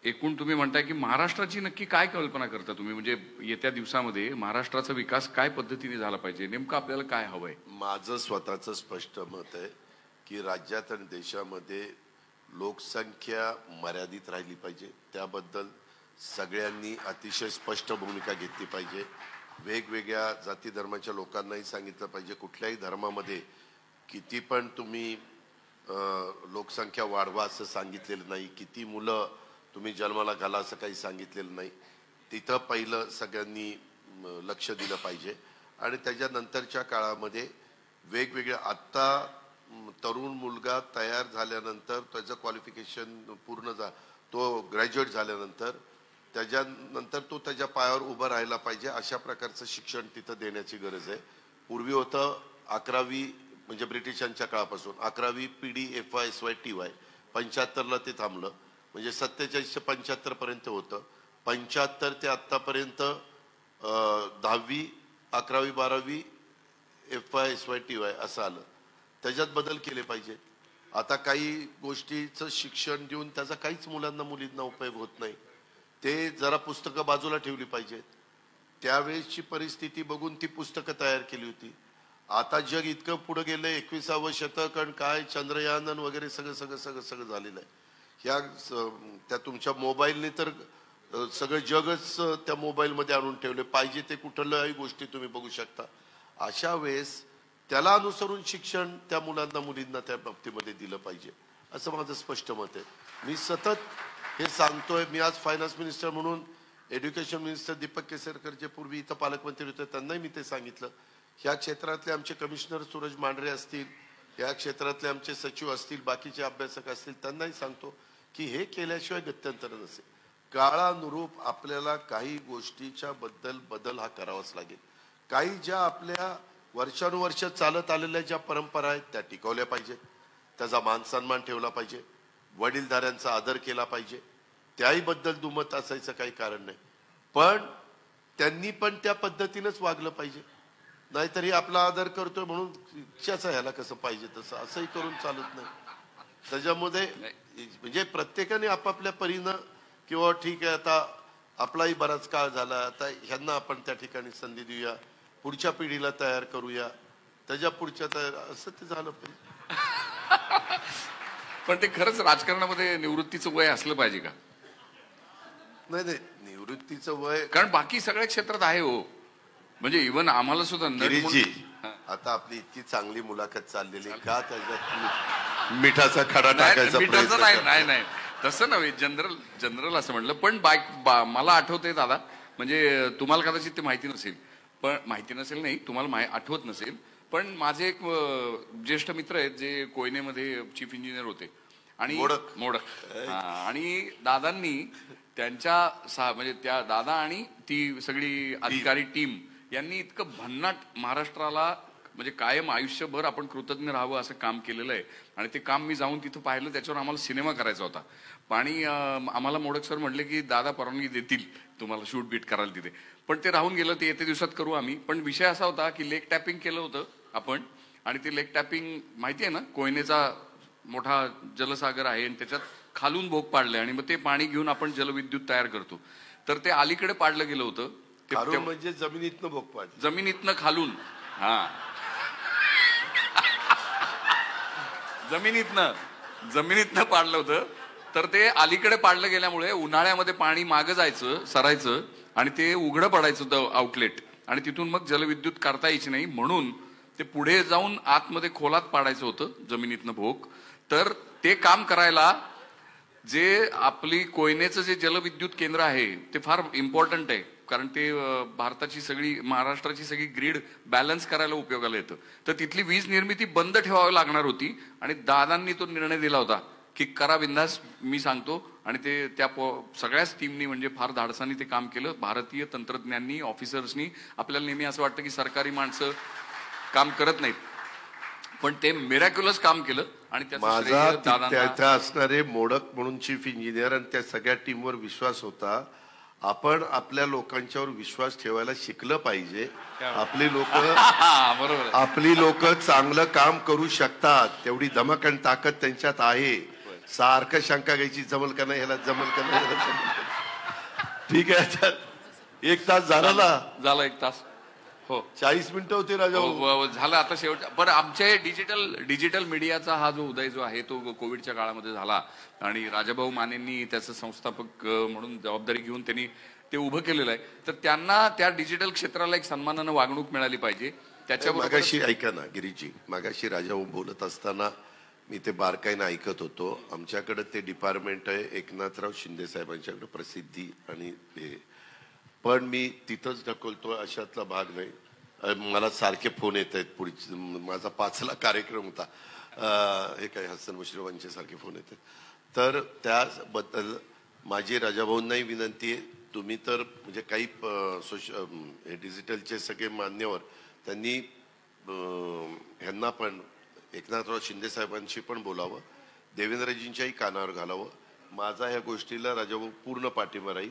एकूण तुम्ही म्हणताय की महाराष्ट्राची नक्की काय कल्पना करता तुम्ही? म्हणजे येत्या दिवसामध्ये महाराष्ट्राचा विकास काय पद्धतीने झाला पाहिजे, नेमकं आपल्याला काय हवंय? माझं स्वतःचं स्पष्ट मत आहे की राज्यात आणि देशामध्ये लोकसंख्या मर्यादित राहिली पाहिजे. त्याबद्दल सगळ्यांनी अतिशय स्पष्ट भूमिका घेतली पाहिजे. वेगवेगळ्या जाती धर्माच्या लोकांनाही सांगितलं पाहिजे, कुठल्याही धर्मामध्ये किती पण तुम्ही लोकसंख्या वाढवा असं सांगितलेलं नाही, किती मुलं तुम्ही जन्माला घाला असं काही सांगितलेलं नाही. तिथं पहिलं सगळ्यांनी लक्ष दिलं पाहिजे. आणि त्याच्यानंतरच्या काळामध्ये वेगवेगळ्या, आत्ता तरुण मुलगा तयार झाल्यानंतर त्याचं क्वालिफिकेशन पूर्ण तो ग्रॅज्युएट झाल्यानंतर त्याच्यानंतर तो त्याच्या पायावर उभं राहायला पाहिजे, अशा प्रकारचं शिक्षण तिथं देण्याची गरज आहे. पूर्वी होतं 11वी, म्हणजे ब्रिटिशांच्या काळापासून 11वी PDFY SY TY, 75ला ते थांबलं, म्हणजे 47 ते 75 पर्यंत होतं. 75 ते आतापर्यंत 10वी 11वी 12वी FY SY TY असं आलं, त्याच्यात बदल केले पाहिजे. आता काही गोष्टीचं शिक्षण देऊन त्याचा काहीच मुलांना मुलींना उपयोग होत नाही. ते जरा पुस्तकं बाजूला ठेवली पाहिजेत. त्यावेळेसची परिस्थिती बघून ती पुस्तकं तयार केली होती. आता जग इतकं पुढे गेलंय, 21वे शतक आणि काय चंद्रयान वगैरे सगळं सगळं सगळं सगळं झालेलं आहे. त्या तुमच्या मोबाईलने तर सगळं जगच त्या मोबाईलमध्ये आणून ठेवले. पाहिजे ते कुठल्याही गोष्टी तुम्ही बघू शकता. अशा वेळेस त्याला अनुसरून शिक्षण त्या मुलांना मुलींना त्या बाबतीमध्ये दिलं पाहिजे असं माझं स्पष्ट मत आहे. मी सतत हे सांगतोय. मी आज फायनान्स मिनिस्टर म्हणून एज्युकेशन मिनिस्टर दीपक केसरकर जे पूर्वी इथं पालकमंत्री होते त्यांनाही मी ते सांगितलं. ह्या क्षेत्रातले आमचे कमिशनर सूरज मांढरे असतील, या क्षेत्रातले आमचे सचिव असतील, बाकीचे अभ्यासक असतील, त्यांनाही सांगतो की हे केल्याशिवाय गत्यंतर नसेल. काळानुरूप आपल्याला काही गोष्टीच्या बदल हा करावाच लागेल. काही ज्या आपल्या वर्षानुवर्ष चालत आलेल्या ज्या परंपरा आहेत त्या टिकवल्या पाहिजेत. त्याचा मान सन्मान ठेवला पाहिजे. वडीलधाऱ्यांचा आदर केला पाहिजे. त्याही बद्दल दुमत असायचं काही कारण नाही. पण त्यांनी पण त्या पद्धतीनेच वागलं पाहिजे. नाहीतरी आपला आदर करतोय म्हणून इच्छाचा ह्याला कसं पाहिजे तसं असंही करून चालत नाही. त्याच्यामध्ये म्हणजे प्रत्येकाने आपापल्या परीनं किंवा ठीक आहे आता आपलाही बराच काळ झाला, आता ह्यांना आपण त्या ठिकाणी संधी देऊया, पुढच्या पिढीला तयार करूया, त्याच्या पुढच्या तयार असं ते झालं पाहिजे. पण ते खरंच राजकारणामध्ये निवृत्तीचं वय असलं पाहिजे का? नाही नाही, निवृत्तीचं वय कारण बाकी सगळ्या क्षेत्रात आहे हो. म्हणजे इव्हन आम्हाला सुद्धा गिरीशजी, आता आपली इतकी चांगली मुलाखत चाललेली का त्याच्यात मिठाचा खडा टाकायचा मिठाचं नाही नाही तसं नव्हे, जनरल असं म्हटलं. पण मला आठवतंय दादा, म्हणजे तुम्हाला कदाचित ते माहिती नसेल, पण माहिती नसेल नाही तुम्हाला आठवत नसेल, पण माझे एक ज्येष्ठ मित्र आहेत जे कोयनेमध्ये चीफ इंजिनियर होते आणि मोडक आणि दादांनी त्यांच्या म्हणजे त्या दादा आणि ती सगळी अधिकारी टीम यांनी इतकं भन्नाट महाराष्ट्राला म्हणजे कायम आयुष्यभर आपण कृतज्ञ राहावं असं काम केलेलं आहे. आणि ते काम मी जाऊन तिथं पाहिलं. त्याच्यावर आम्हाला सिनेमा करायचा होता. आणि आम्हाला मोडक सर म्हटले की दादा परवानगी देतील तुम्हाला शूट बीट करायला तिथे. पण ते राहून गेलं. ते येत्या दिवसात करू आम्ही. पण विषय असा होता की लेक टॅपिंग केलं होतं आपण. आणि ते लेक टॅपिंग माहिती आहे ना, कोयनेचा मोठा जलसागर आहे आणि त्याच्यात खालून भोग पाडले आणि मग ते पाणी घेऊन आपण जलविद्युत तयार करतो. तर ते अलीकडे पाडलं गेलं होतं. म्हणजे जमिनीतनं भोग पाड, जमिनीतनं खालून. जमिनीतनं पाडलं होतं. तर ते अलीकडे पाडलं गेल्यामुळे उन्हाळ्यामध्ये पाणी मागं जायचं, सरायचं आणि ते उघडं पडायचं आउटलेट. आणि तिथून मग जलविद्युत करता यायची नाही म्हणून ते पुढे जाऊन आतमध्ये खोलात पाडायचं होतं जमिनीतनं भोग. तर ते काम करायला जे आपली कोयनेचं जे जलविद्युत केंद्र आहे ते फार इम्पॉर्टंट आहे. कारण ते भारताची सगळी महाराष्ट्राची सगळी ग्रीड बॅलन्स करायला उपयोगाला येतं. तर तिथली वीज निर्मिती बंद ठेवावी लागणार होती आणि दादांनी तो निर्णय दिला होता की करा बिंदास, मी सांगतो. आणि ते त्या सगळ्याच टीमनी म्हणजे फार धाडसानी ते काम केलं. भारतीय तंत्रज्ञांनी, ऑफिसर्सनी. आपल्याला नेहमी असं वाटतं की सरकारी माणसं काम करत नाहीत, पण ते मिरॅक्युलस काम केलं. आणि त्याचा असणारे मोडक म्हणून चीफ इंजिनियर आणि त्या सगळ्या टीमवर विश्वास होता. आपण आपल्या लोकांच्यावर विश्वास ठेवायला शिकलं पाहिजे. आपली लोक चांगलं काम करू शकतात, तेवढी धमक आणि ताकद त्यांच्यात आहे. सारखं शंका घ्यायची जमल का नाही, ह्याला जमल का नाही. ठीक आहे, 1 तास झाला 1 तास. हो, 40 मिनिटं होते राजा. झालं आता शेवट. पण आमच्या डिजिटल मीडियाचा हा जो उदय जो आहे तो कोविडच्या काळामध्ये झाला. आणि राजाभाऊ मानेंनी त्याचं संस्थापक म्हणून जबाबदारी घेऊन त्यांनी ते उभं केलेलं आहे. तर त्यांना त्या डिजिटल क्षेत्राला एक सन्मानानं वागणूक मिळाली पाहिजे. त्याच्यावर मागाशी ऐका ना गिरीजी, मागाशी राजाभाऊ बोलत असताना मी ते बारकाईनं ऐकत होतो. आमच्याकडे ते डिपार्टमेंट आहे एकनाथराव शिंदे साहेबांच्याकडे, प्रसिद्धी आणि हे. पण मी तिथंच ढकलतोय अशातला भाग नाही. मला सारखे फोन येत आहेत. पुढची माझा 5ला कार्यक्रम होता, हे काय हसन मुश्रीफांचे सारखे फोन येत आहेत. तर त्याबद्दल माझी राजाभाऊंनाही विनंती आहे, तुम्ही तर म्हणजे काही डिजिटलचे सगळे मान्यवर त्यांनी ह्यांना पण एकनाथराव शिंदे साहेबांशी पण बोलावं, देवेंद्रजींच्याही कानावर घालावं. माझा ह्या गोष्टीला राजाभाऊ पूर्ण पाठिंबा राहील.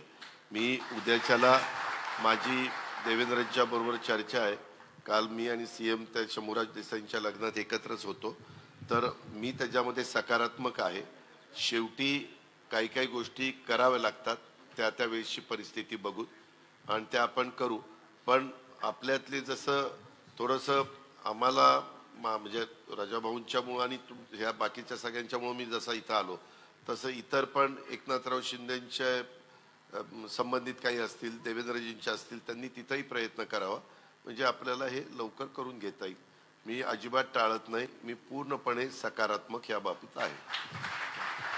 मी उद्याच्याला माझी देवेंद्रजींच्या बरोबर चर्चा आहे. काल मी आणि सीएम त्या शंभूराज देसाईंच्या लग्नात एकत्रच होतो, तर मी त्याच्यामध्ये सकारात्मक आहे. शेवटी काही काही गोष्टी कराव्या लागतात, त्या त्या वेळेची परिस्थिती बघून, आणि त्या आपण करू. पण आपल्यातले जसं थोडंसं आम्हाला म्हणजे राजाभाऊंच्यामुळं आणि ह्या बाकीच्या सगळ्यांच्यामुळं मी जसा इथं आलो, तसं इतर पण एकनाथराव शिंदेच्या संबंधित काही असतील, देवेंद्रजींच्या असतील, त्यांनी तिथंही प्रयत्न करावा, म्हणजे आपल्याला हे लवकर करून घेता येईल. मी अजिबात टाळत नाही, मी पूर्णपणे सकारात्मक या बाबतीत आहे.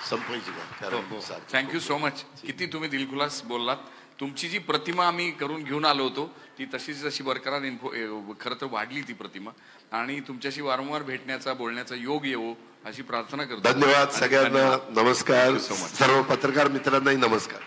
संपायची का? Thank you so much. किती तुम्ही दिलखुलास बोललात. तुमची जी प्रतिमा आम्ही करून घेऊन आलो होतो ती तशीच जशी बरकरार खरं तर वाढली ती प्रतिमा, आणि तुमच्याशी वारंवार भेटण्याचा बोलण्याचा योग येवो अशी प्रार्थना करतो. धन्यवाद सगळ्यांना. नमस्कार. सर्व पत्रकार मित्रांनाही नमस्कार.